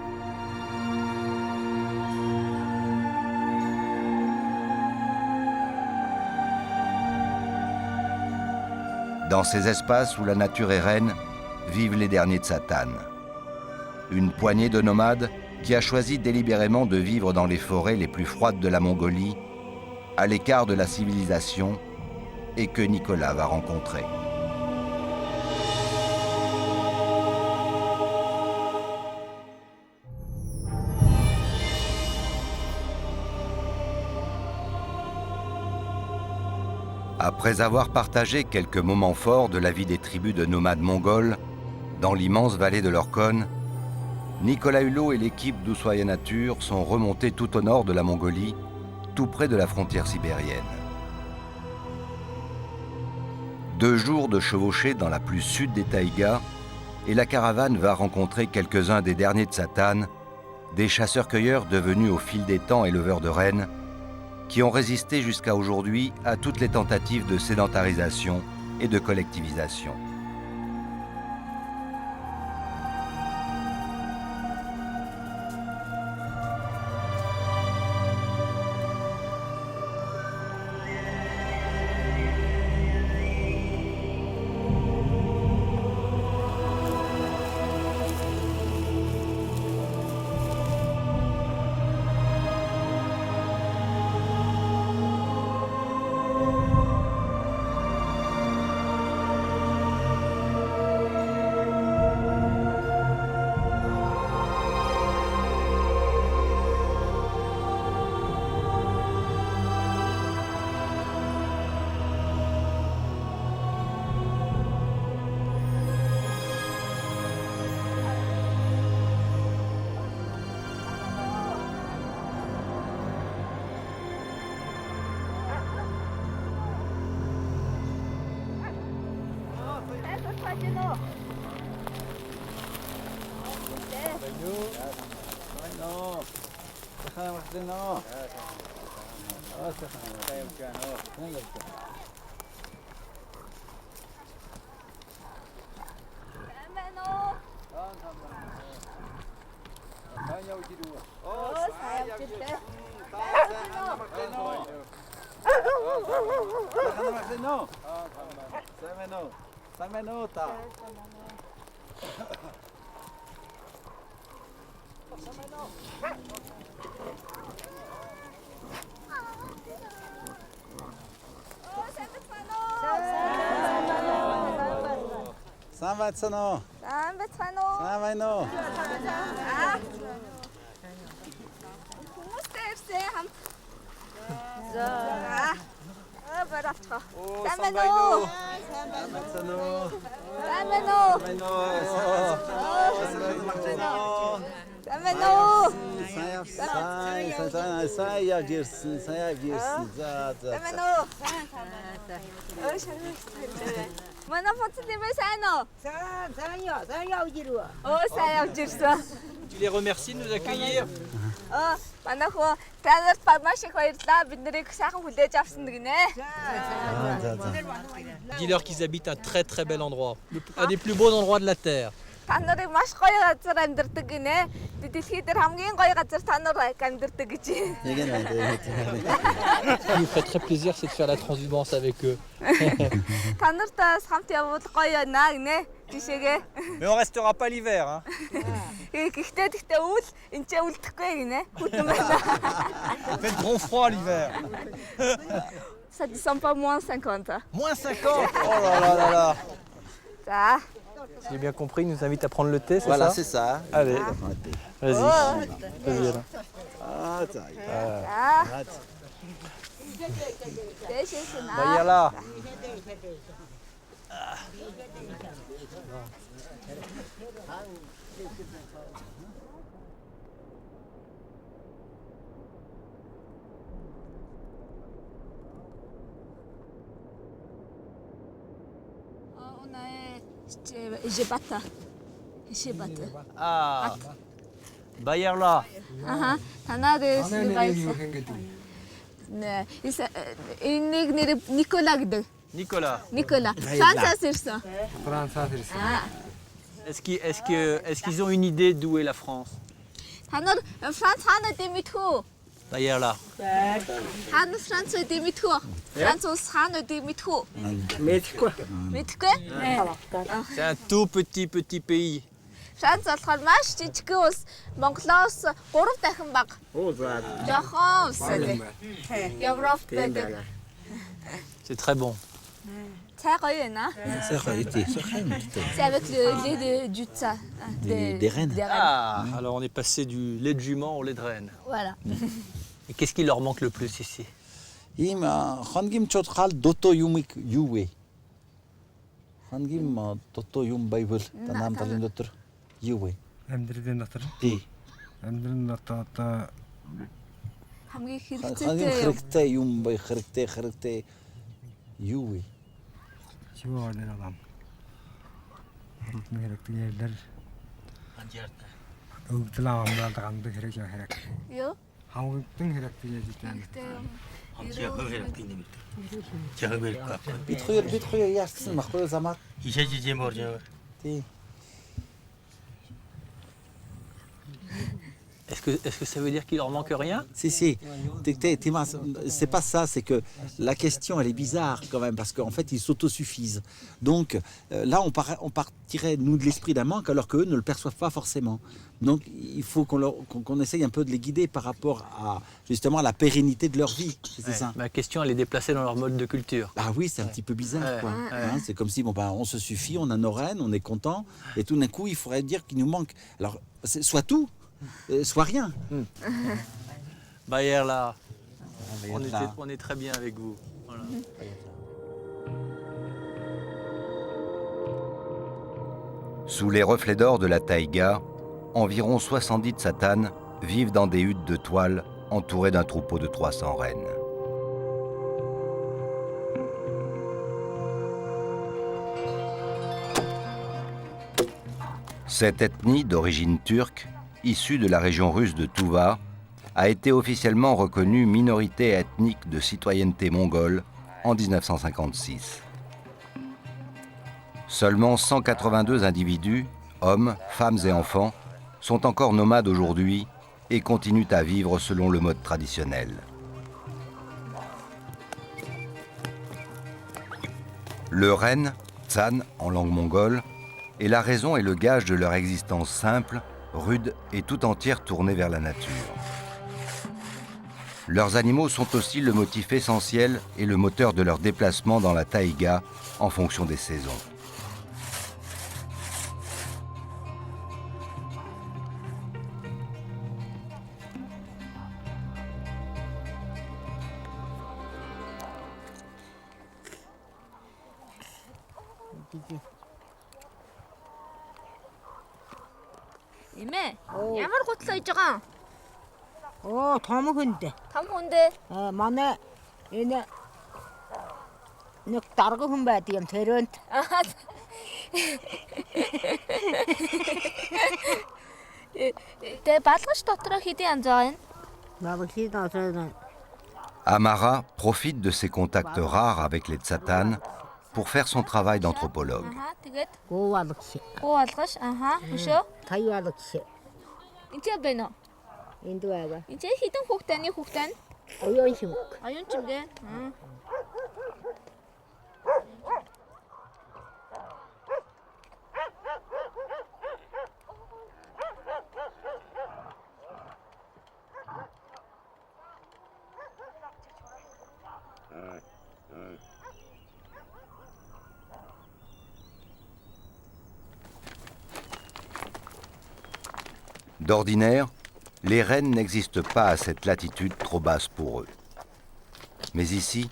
Dans ces espaces où la nature est reine, vivent les derniers Tsatanes. Une poignée de nomades qui a choisi délibérément de vivre dans les forêts les plus froides de la Mongolie, à l'écart de la civilisation, et que Nicolas va rencontrer. Après avoir partagé quelques moments forts de la vie des tribus de nomades mongols, dans l'immense vallée de l'Orkhon, Nicolas Hulot et l'équipe d'Ushuaïa Nature sont remontés tout au nord de la Mongolie, tout près de la frontière sibérienne. 2 jours de chevauchée dans la plus sud des taïgas, et la caravane va rencontrer quelques-uns des derniers Tsatanes, des chasseurs-cueilleurs devenus au fil des temps éleveurs de rennes, qui ont résisté jusqu'à aujourd'hui à toutes les tentatives de sédentarisation et de collectivisation. Samvatsano. Samvaino. Tu les remercies de nous accueillir. Dis-leur qu'ils habitent un très très bel endroit, un des plus beaux endroits de la Terre. Та нарыг маш гоё газар амьдардаг гинэ. Дэлхийд дээр хамгийн гоё газар та нар амьдардаг гэж. Ce qui nous ferait très plaisir, c'est de faire la transhumance avec eux. Та нартаас хамт явбал гоё байна гинэ. Жишээгээ. Mais on restera pas l'hiver. Hein. Гэхдээ үл энэ ч үлдэхгүй гинэ. Хүтэн байна. Il fait trop froid l'hiver. Ça descend pas moins 50. Moins 50. Oh là là là là. За. Si j'ai bien compris, il nous invite à prendre le thé, c'est Voilà, ça? c'est ça. Allez, vas-y. Vas-y alors. Bah, là. Jebata. Jebata. Ah, Bayerla. Танаар Манай нэг юу хийгээд энийг нэр Никола гэдэг. Nicolas, Никола. Францаас ирсэн. Францаас ирсэн. est-ce qu'ils ont une idée d'où est la France? Танаар Франц хаана дэмэтгэв? Bayerla. Хаана Франц дэмэтгэв? Франц улс хаана дэмэтгэв? Мэдэхгүй. Мэдхгүй? C'est un tout petit pays. Франц болохоор маш жижигхэн улс. Монголоос 3 дахин бага. Жохон улс үү? Европ байдаг. C'est très bon. Цай гоё байна. C'est avec le lait du tsa. Des rennes. Ah, alors on est passé du lait de jument au lait de renne. Voilà. Et qu'est-ce qui leur manque le plus ici? Им хангим чотхал дото юмик юве. Хангим дото юм байвал танам талын дотор юве. Амьдралын дотор. Тий. Амьдралын дотор одоо Хамгийн Хангим хэрэгцээтэй хэрэгтэй юм бай хэрэгтэй юве. юу байна юм. Харин хэрэгтэй ярьдаар өгдлөө амраад гамдаг хэрэг. юу? Хамгийн хэрэгтэй яаж байна. Бид хоёр яарсан баггүй замаар. Тий. Est-ce que ça veut dire qu'il leur manque rien? Si. C'est pas ça, c'est que la question, elle est bizarre quand même, parce qu'en fait, ils s'autosuffisent. Donc là, on partirait, nous, de l'esprit d'un manque, alors qu'eux ne le perçoivent pas forcément. Donc il faut qu'on essaye un peu de les guider par rapport à, justement, à la pérennité de leur vie. C'est Ouais, ça. ma question, elle est déplacée dans leur mode de culture. Ah oui, c'est un petit peu bizarre, Ouais, quoi. ouais. Hein, c'est comme si, on se suffit, on a nos rênes, on est content, et tout d'un coup, il faudrait dire qu'il nous manque. Alors, soit tout, soit rien. Bayerla, Bayerla. on est très bien avec vous. Voilà. Sous les reflets d'or de la taïga, environ 70 tsatanes vivent dans des huttes de toile entourées d'un troupeau de 300 rennes. Cette ethnie d'origine turque, issue de la région russe de Touva, a été officiellement reconnue minorité ethnique de citoyenneté mongole en 1956. Seulement 182 individus, hommes, femmes et enfants, sont encore nomades aujourd'hui et continuent à vivre selon le mode traditionnel. Le renne, tsan en langue mongole, est la raison et le gage de leur existence simple, rude et tout entière tournée vers la nature. Leurs animaux sont aussi le motif essentiel et le moteur de leur déplacement dans la taïga en fonction des saisons. Эмээ, ямар гутлаа хийж байгаа? Том хүндээ. Том хүндээ. Манай энэ нэг дарга хүн байдаг юм тэрөнд. Тэгээ балгаш дотроо хэдийн янз байгаа юм? Балгаши дотроо. Amara profite de ses contacts rares avec les tsatanes pour faire son travail d'anthropologue. Тэгээд Гоо балгаши. гоо балгаш, хөшөө. Тай балгаши. Энд чинь байна уу? Энд байгаа. Энд чинь хэдэн хүүхдтэй хүүхдтэй? Оён шиг. Аюун ч юм гээ. D'ordinaire, les rennes n'existent pas à cette latitude trop basse pour eux. Mais ici,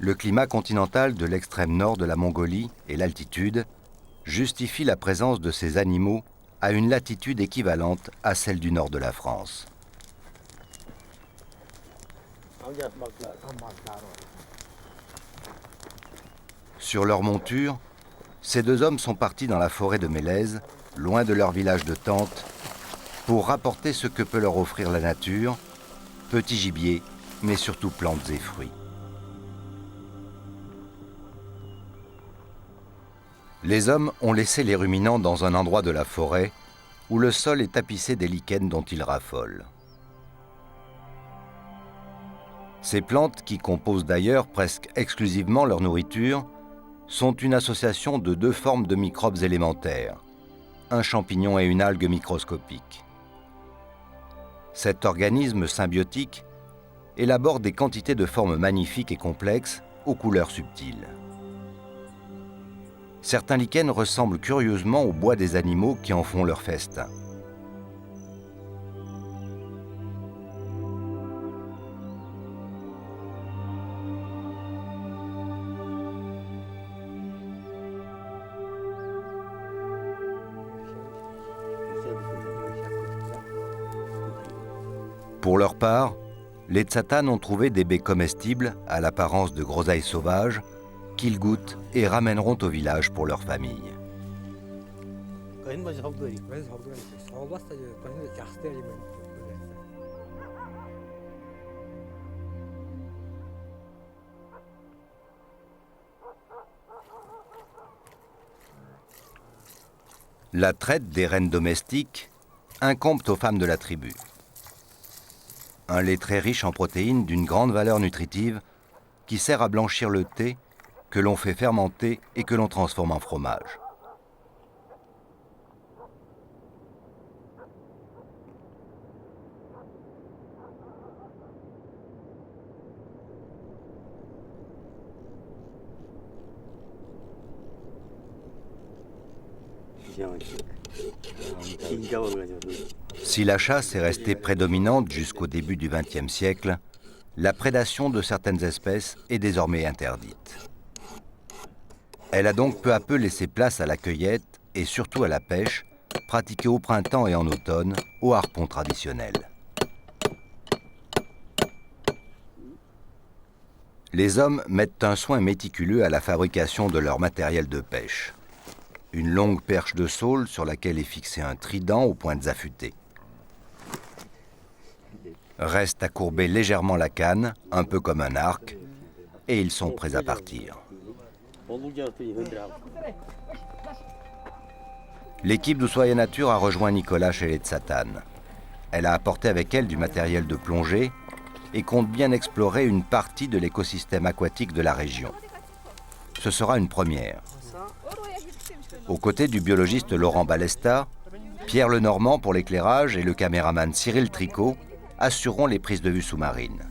le climat continental de l'extrême nord de la Mongolie et l'altitude justifient la présence de ces animaux à une latitude équivalente à celle du nord de la France. Sur leur monture, Ces deux hommes sont partis dans la forêt de Mélèze, loin de leur village de tente, pour rapporter ce que peut leur offrir la nature, petit gibier, mais surtout plantes et fruits. Les hommes ont laissé les ruminants dans un endroit de la forêt où le sol est tapissé des lichens dont ils raffolent. Ces plantes, qui composent d'ailleurs presque exclusivement leur nourriture, sont une association de deux formes de microbes élémentaires, un champignon et une algue microscopique. Cet organisme symbiotique élabore des quantités de formes magnifiques et complexes aux couleurs subtiles. Certains lichens ressemblent curieusement au bois des animaux qui en font leur festin. Pour leur part, les tsatanes ont trouvé des baies comestibles à l'apparence de groseilles sauvages qu'ils goûtent et ramèneront au village pour leur famille. La traite des rennes domestiques incombe aux femmes de la tribu. Un lait très riche en protéines d'une grande valeur nutritive qui sert à blanchir le thé que l'on fait fermenter et que l'on transforme en fromage. Si la chasse est restée prédominante jusqu'au début du XXe siècle, la prédation de certaines espèces est désormais interdite. Elle a donc peu à peu laissé place à la cueillette et surtout à la pêche, pratiquée au printemps et en automne au harpon traditionnel. Les hommes mettent un soin méticuleux à la fabrication de leur matériel de pêche. Une longue perche de saule sur laquelle est fixé un trident aux pointes affûtées. Reste à courber légèrement la canne, un peu comme un arc, et ils sont prêts à partir. L'équipe d'Ushuaïa Nature a rejoint Nicolas chez les tsatanes. Elle a apporté avec elle du matériel de plongée et compte bien explorer une partie de l'écosystème aquatique de la région. Ce sera une première. Aux côtés du biologiste Laurent Balesta, Pierre Lenormand pour l'éclairage et le caméraman Cyril Tricot assureront les prises de vue sous-marines.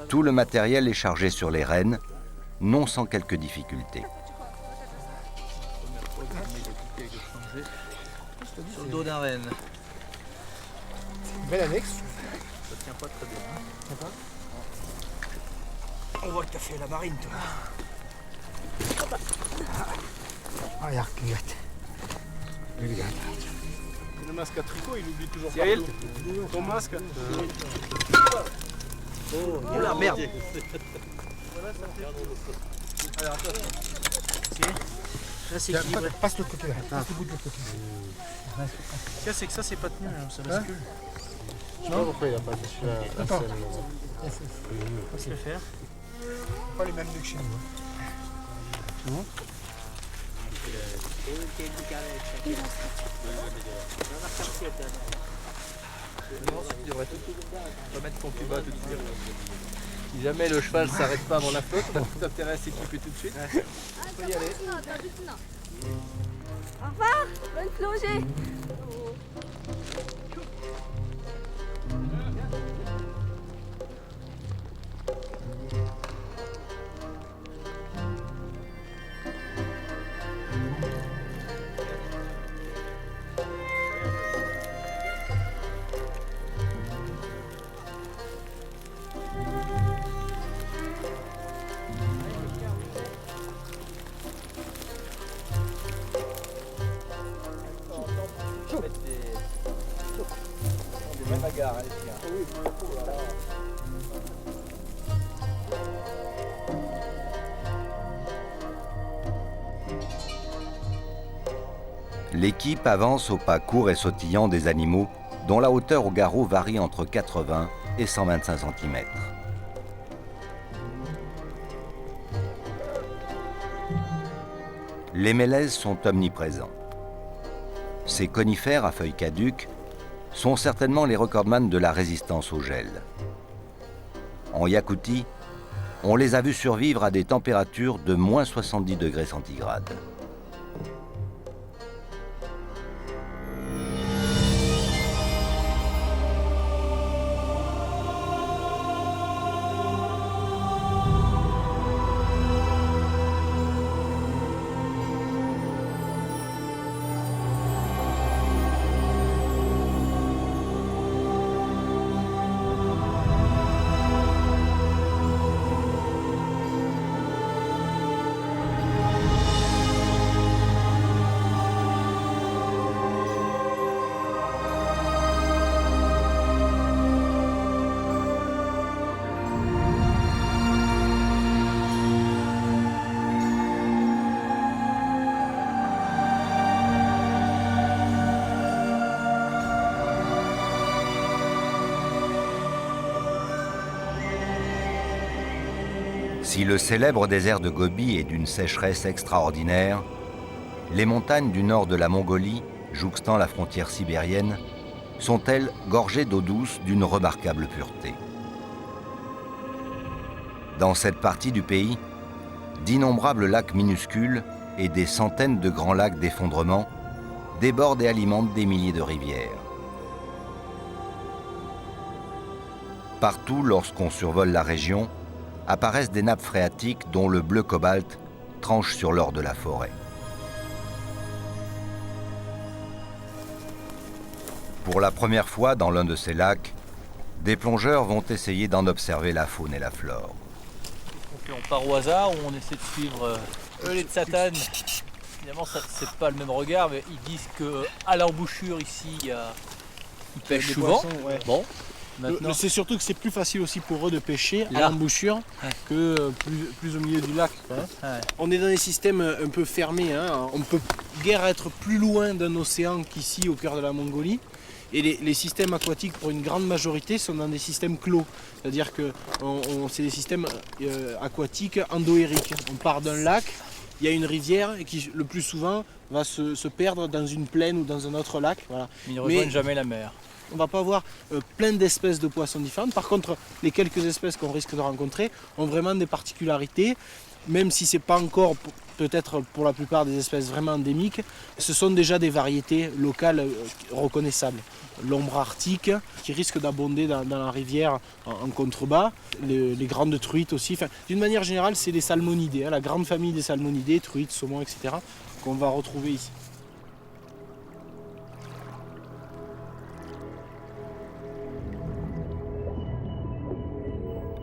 Tout le matériel est chargé sur les rennes, non sans quelques difficultés. Sur le dos d'un renne. Belle annexe. Ça tient pas très bien. Hein. On voit que t'as fait la marine, toi. Ah, il y a reculette. Le masque à tricot, il oublie toujours Cyril pas. Ton masque. Oh la merde. Alors, attends. Là c'est équilibré. Passe l'autre côté là. Passe le bout de l'autre côté. Ce qu'il y a, c'est que ça, c'est pas tenu, hein, ça bascule. Je sais pas pourquoi il a pas fait celui-là. Attends. Faut se le faire. Pas les mêmes nœuds que chez nous. Non. Tu devrais remettre ton tuba tout de suite. Si jamais le cheval s'arrête pas avant la flotte, on a tout intérêt à s'équiper tout de suite. On peut y aller. Au revoir, bonne plongée. bagarre, les chiens. L'équipe avance au pas court et sautillant des animaux dont la hauteur au garrot varie entre 80 et 125 cm. Les mélèzes sont omniprésents. Ces conifères à feuilles caduques sont certainement les recordman de la résistance au gel. En Yakoutie, on les a vus survivre à des températures de moins 70 degrés centigrades. Si le célèbre désert de Gobi est d'une sécheresse extraordinaire, les montagnes du nord de la Mongolie, jouxtant la frontière sibérienne, sont elles gorgées d'eau douce d'une remarquable pureté. Dans cette partie du pays, d'innombrables lacs minuscules et des centaines de grands lacs d'effondrement débordent et alimentent des milliers de rivières. Partout, lorsqu'on survole la région, apparaissent des nappes phréatiques dont le bleu cobalt tranche sur l'or de la forêt. Pour la première fois dans l'un de ces lacs, des plongeurs vont essayer d'en observer la faune et la flore. On part au hasard ou on essaie de suivre les Tsatanes. Finalement, c'est pas le même regard, mais ils disent qu'à l'embouchure ici, ils pêchent souvent. Poissons, ouais. Bon, maintenant, C'est surtout que c'est plus facile aussi pour eux de pêcher Là. à l'embouchure que plus au milieu du lac. Hein. ouais. On est dans des systèmes un peu fermés. Hein. On peut guère être plus loin d'un océan qu'ici au cœur de la Mongolie. Et les systèmes aquatiques, pour une grande majorité, sont dans des systèmes clos. C'est-à-dire que c'est des systèmes aquatiques endoériques. On part d'un lac, il y a une rivière et qui, le plus souvent, va se perdre dans une plaine ou dans un autre lac. Voilà. Ils ne rejoignent jamais la mer. On ne va pas avoir plein d'espèces de poissons différentes. Par contre, les quelques espèces qu'on risque de rencontrer ont vraiment des particularités. Même si ce n'est pas encore, peut-être pour la plupart des espèces vraiment endémiques, ce sont déjà des variétés locales reconnaissables. L'ombre arctique, qui risque d'abonder dans la rivière en contrebas, les grandes truites aussi. Enfin, d'une manière générale, c'est les salmonidés, hein, la grande famille des salmonidés, truites, saumons, etc., qu'on va retrouver ici.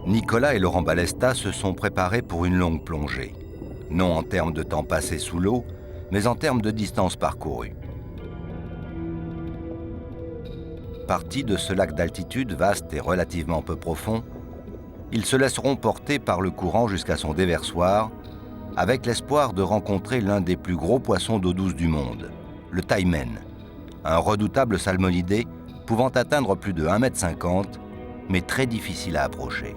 Nicolas et Laurent Balesta se sont préparés pour une longue plongée. Non en termes de temps passé sous l'eau, mais en termes de distance parcourue. Partis de ce lac d'altitude vaste et relativement peu profond, ils se laisseront porter par le courant jusqu'à son déversoir, avec l'espoir de rencontrer l'un des plus gros poissons d'eau douce du monde, le taimen, un redoutable salmonidé pouvant atteindre plus de 1,50 m, mais très difficile à approcher.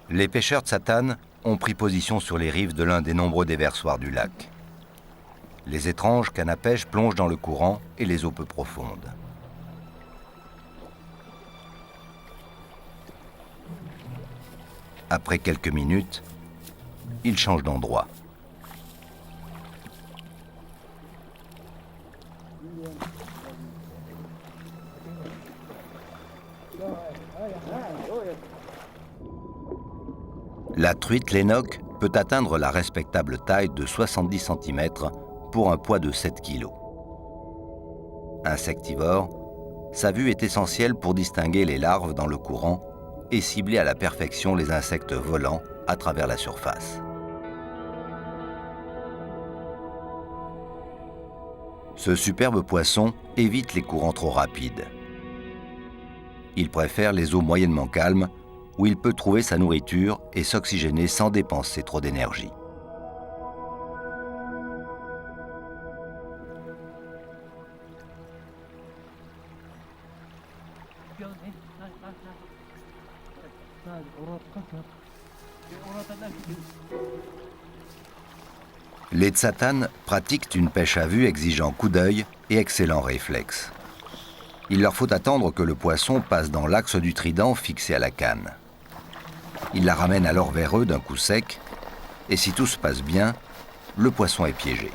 Les pêcheurs Tsatanes ont pris position sur les rives de l'un des nombreux déversoirs du lac. Les étranges cannes à pêche plongent dans le courant et les eaux peu profondes. Après quelques minutes, ils changent d'endroit. La truite lénoque peut atteindre la respectable taille de 70 cm pour un poids de 7 kg. Insectivore, sa vue est essentielle pour distinguer les larves dans le courant et cibler à la perfection les insectes volants à travers la surface. Ce superbe poisson évite les courants trop rapides. Il préfère les eaux moyennement calmes où il peut trouver sa nourriture et s'oxygéner sans dépenser trop d'énergie. Les tsatanes pratiquent une pêche à vue exigeant coup d'œil et excellent réflexe. Il leur faut attendre que le poisson passe dans l'axe du trident fixé à la canne. Ils la ramènent alors vers eux d'un coup sec, et si tout se passe bien, le poisson est piégé.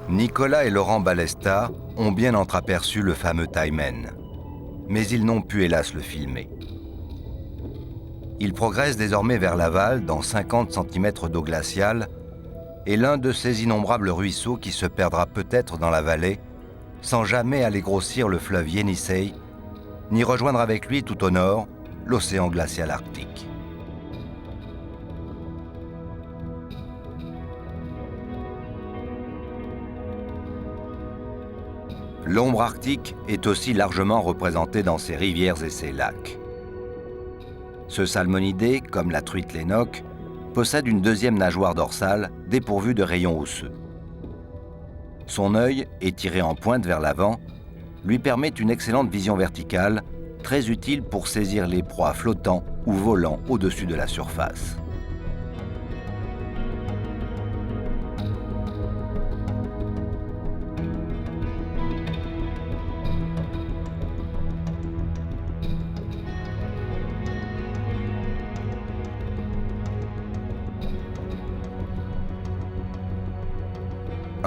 Nicolas et Laurent Balesta ont bien entreaperçu le fameux taimen, mais ils n'ont pu hélas le filmer. Il progresse désormais vers l'aval dans 50 cm d'eau glaciale et l'un de ces innombrables ruisseaux qui se perdra peut-être dans la vallée sans jamais aller grossir le fleuve Yenisei, ni rejoindre avec lui tout au nord l'océan glacial arctique. L'ombre arctique est aussi largement représentée dans ses rivières et ses lacs. Ce salmonidé, comme la truite lénoque, possède une deuxième nageoire dorsale dépourvue de rayons osseux. Son œil, étiré en pointe vers l'avant, lui permet une excellente vision verticale, très utile pour saisir les proies flottant ou volant au-dessus de la surface.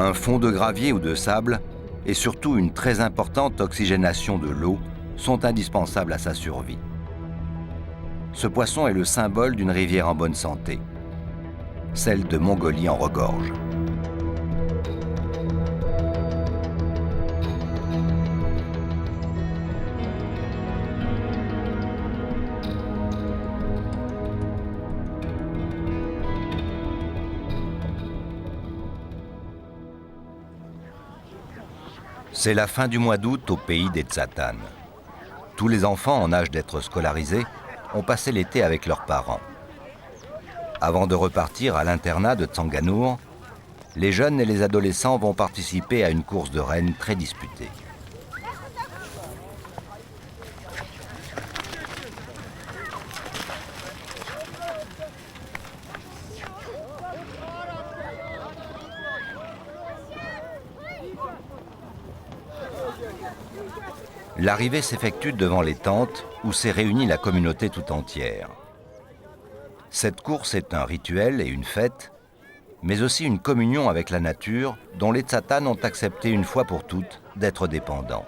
Un fond de gravier ou de sable et surtout une très importante oxygénation de l'eau sont indispensables à sa survie. Ce poisson est le symbole d'une rivière en bonne santé. Celle de Mongolie en regorge. C'est la fin du mois d'août au pays des tsatanes. Tous les enfants en âge d'être scolarisés ont passé l'été avec leurs parents. Avant de repartir à l'internat de Tsanganour, les jeunes et les adolescents vont participer à une course de rennes très disputée. L'arrivée s'effectue devant les tentes où s'est réunie la communauté tout entière. Cette course est un rituel et une fête, mais aussi une communion avec la nature dont les tsatanes ont accepté une fois pour toutes d'être dépendants.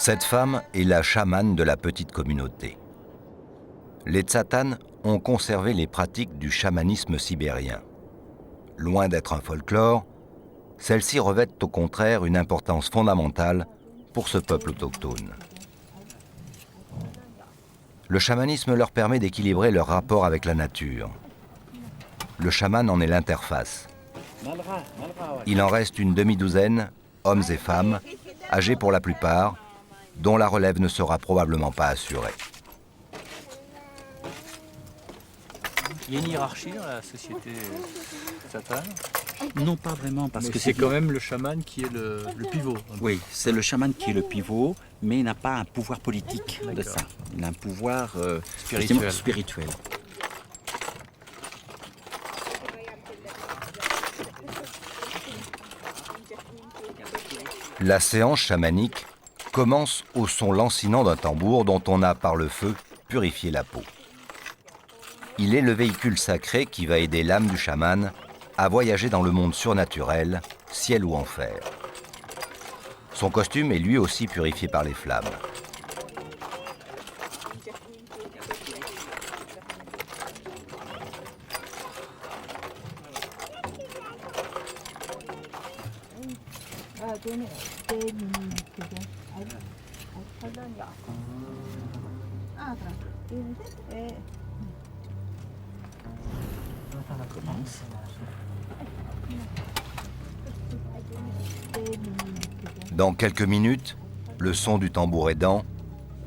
Cette femme est la chamane de la petite communauté. Les tsatanes ont conservé les pratiques du chamanisme sibérien. Loin d'être un folklore, celles-ci revêtent au contraire une importance fondamentale pour ce peuple autochtone. Le chamanisme leur permet d'équilibrer leur rapport avec la nature. Le chaman en est l'interface. Il en reste une demi-douzaine, hommes et femmes, âgés pour la plupart, dont la relève ne sera probablement pas assurée. Il y a une hiérarchie dans la société Tzatan? Non, pas vraiment, parce Mais que c'est quand même le chaman qui est le pivot. Oui, c'est le chaman qui est le pivot, mais il n'a pas un pouvoir politique de D'accord. ça. Il a un pouvoir Spirituel. spirituel. La séance chamanique commence au son lancinant d'un tambour dont on a, par le feu, purifié la peau. Il est le véhicule sacré qui va aider l'âme du chaman à voyager dans le monde surnaturel, ciel ou enfer. Son costume est lui aussi purifié par les flammes. Dans quelques minutes, le son du tambour aidant,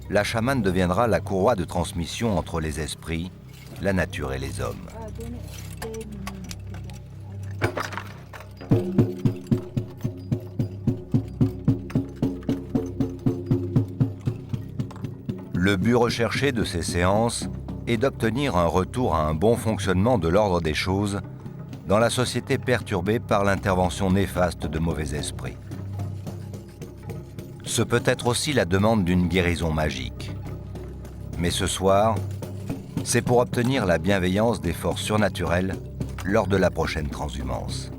la chamane deviendra la courroie de transmission entre les esprits, la nature et les hommes. Le but recherché de ces séances est d'obtenir un retour à un bon fonctionnement de l'ordre des choses dans la société perturbée par l'intervention néfaste de mauvais esprits. Ce peut être aussi la demande d'une guérison magique. Mais ce soir, c'est pour obtenir la bienveillance des forces surnaturelles lors de la prochaine transhumance.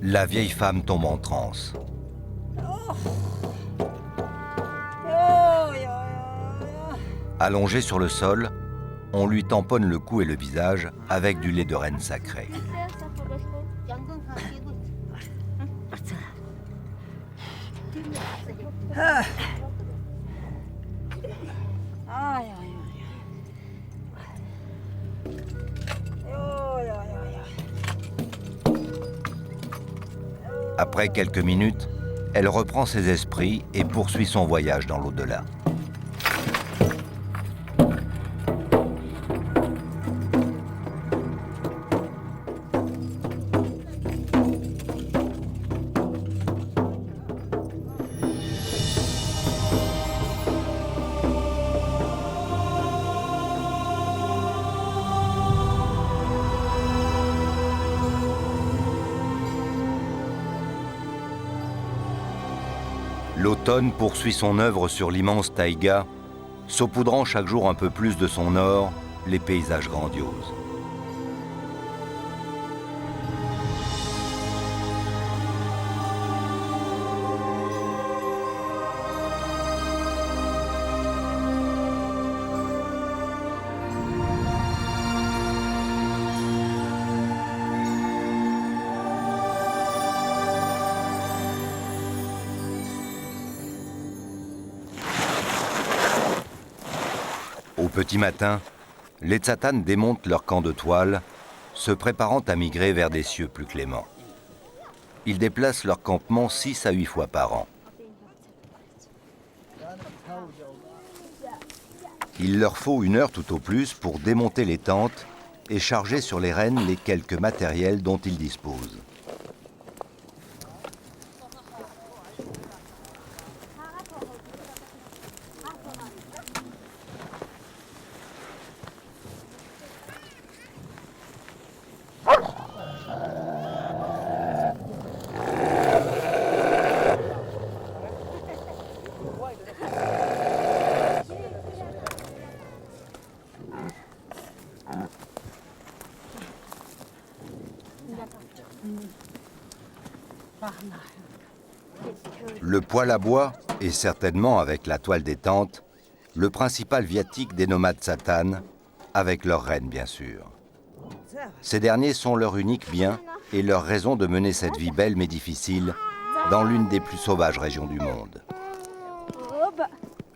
La vieille femme tombe en transe. Allongée sur le sol, on lui tamponne le cou et le visage avec du lait de renne sacré. Après quelques minutes, elle reprend ses esprits et poursuit son voyage dans l'au-delà. L'automne poursuit son œuvre sur l'immense taïga, saupoudrant chaque jour un peu plus de son or les paysages grandioses. Au petit matin, les Tzatan démontent leur camp de toile, se préparant à migrer vers des cieux plus cléments. Ils déplacent leur campement 6 à 8 fois par an. Il leur faut 1 heure tout au plus pour démonter les tentes et charger sur les rennes les quelques matériels dont ils disposent. Le poêle à bois est certainement, avec la toile des tentes, le principal viatique des nomades satanes, avec leurs rennes bien sûr. Ces derniers sont leur unique bien et leur raison de mener cette vie belle mais difficile dans l'une des plus sauvages régions du monde.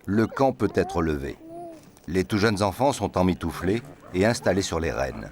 Le camp peut être levé. Les tout jeunes enfants sont emmitouflés et installés sur les rennes.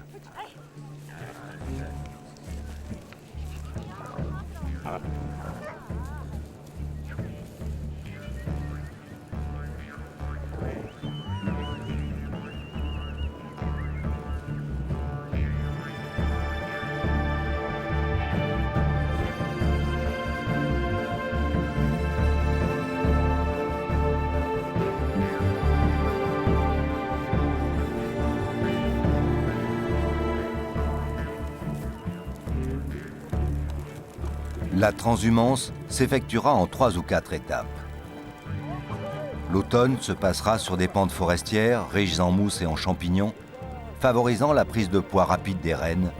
La transhumance s'effectuera en 3 ou 4 étapes. L'automne se passera sur des pentes forestières riches en mousse et en champignons, favorisant la prise de poids rapide des rennes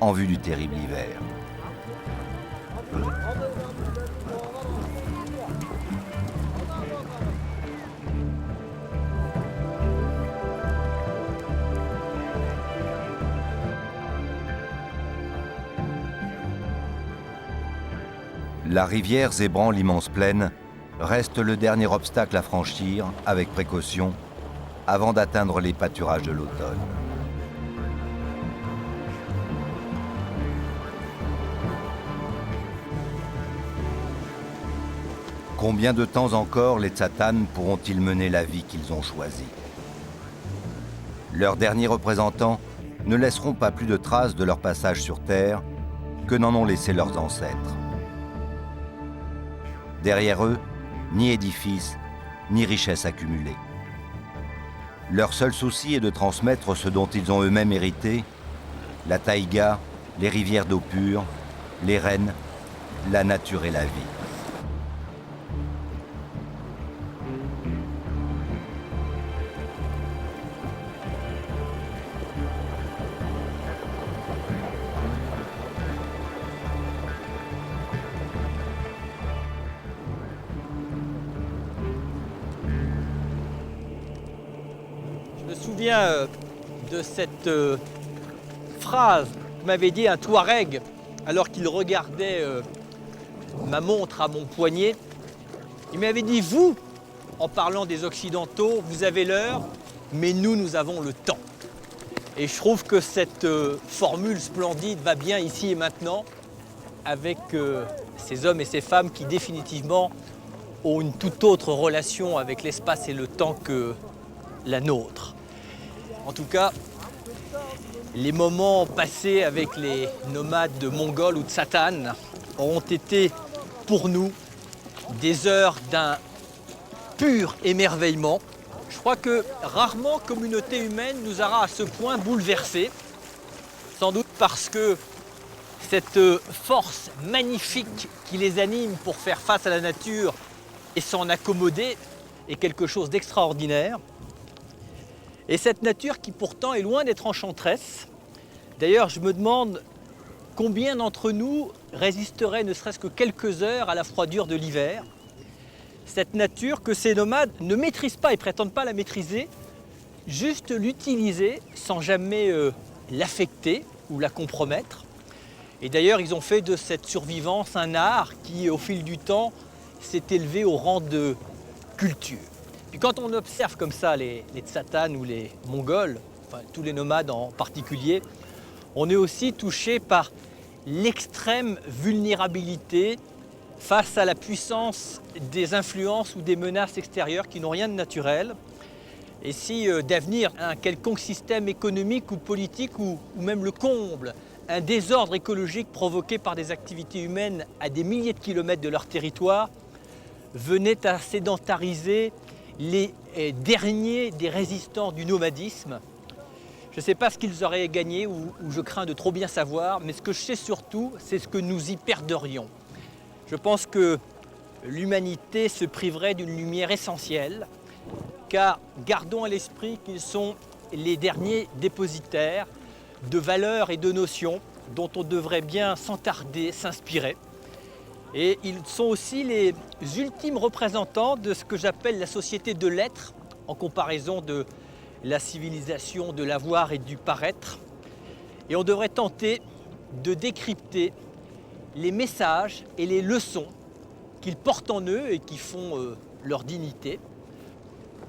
en vue du terrible hiver. La rivière zébrant l'immense plaine reste le dernier obstacle à franchir avec précaution avant d'atteindre les pâturages de l'automne. Combien de temps encore les Tsatanes pourront-ils mener la vie qu'ils ont choisie? Leurs derniers représentants ne laisseront pas plus de traces de leur passage sur Terre que n'en ont laissé leurs ancêtres. Derrière eux, ni édifice, ni richesse accumulée. Leur seul souci est de transmettre ce dont ils ont eux-mêmes hérité, la taïga, les rivières d'eau pure, les rennes, la nature et la vie. Je me souviens de cette phrase que m'avait dit un Touareg alors qu'il regardait ma montre à mon poignet. Il m'avait dit « Vous, en parlant des Occidentaux, vous avez l'heure, mais nous avons le temps. » Et je trouve que cette formule splendide va bien ici et maintenant avec ces hommes et ces femmes qui définitivement ont une toute autre relation avec l'espace et le temps que la nôtre. En tout cas, les moments passés avec les nomades mongols ou de Tsatanes auront été pour nous des heures d'un pur émerveillement. Je crois que rarement communauté humaine nous aura à ce point bouleversés, sans doute parce que cette force magnifique qui les anime pour faire face à la nature et s'en accommoder est quelque chose d'extraordinaire. Et cette nature qui pourtant est loin d'être enchanteresse. D'ailleurs, je me demande combien d'entre nous résisteraient ne serait-ce que quelques heures à la froidure de l'hiver. Cette nature que ces nomades ne maîtrisent pas et prétendent pas la maîtriser, juste l'utiliser sans jamais l'affecter ou la compromettre. Et d'ailleurs, ils ont fait de cette survivance un art qui, au fil du temps, s'est élevé au rang de culture. Puis quand on observe comme ça les Tsatanes ou les Mongols, enfin, tous les nomades en particulier, on est aussi touché par l'extrême vulnérabilité face à la puissance des influences ou des menaces extérieures qui n'ont rien de naturel. Et si d'avenir un quelconque système économique ou politique ou même le comble, un désordre écologique provoqué par des activités humaines à des milliers de kilomètres de leur territoire venait à sédentariser les derniers des résistants du nomadisme, je ne sais pas ce qu'ils auraient gagné ou je crains de trop bien savoir, mais ce que je sais surtout, c'est ce que nous y perderions. Je pense que l'humanité se priverait d'une lumière essentielle, car gardons à l'esprit qu'ils sont les derniers dépositaires de valeurs et de notions dont on devrait bien sans tarder s'inspirer. Et ils sont aussi les ultimes représentants de ce que j'appelle la société de l'être, en comparaison de la civilisation de l'avoir et du paraître. Et on devrait tenter de décrypter les messages et les leçons qu'ils portent en eux et qui font leur dignité.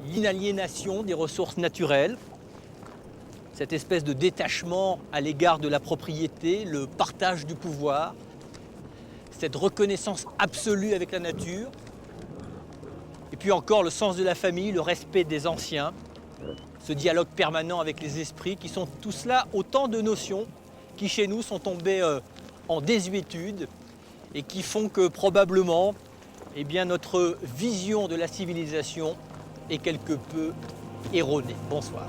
L'inaliénation des ressources naturelles, cette espèce de détachement à l'égard de la propriété, le partage du pouvoir, cette reconnaissance absolue avec la nature, et puis encore le sens de la famille, le respect des anciens, ce dialogue permanent avec les esprits, qui sont tout cela autant de notions qui chez nous sont tombées en désuétude et qui font que probablement eh bien, notre vision de la civilisation est quelque peu erronée. Bonsoir.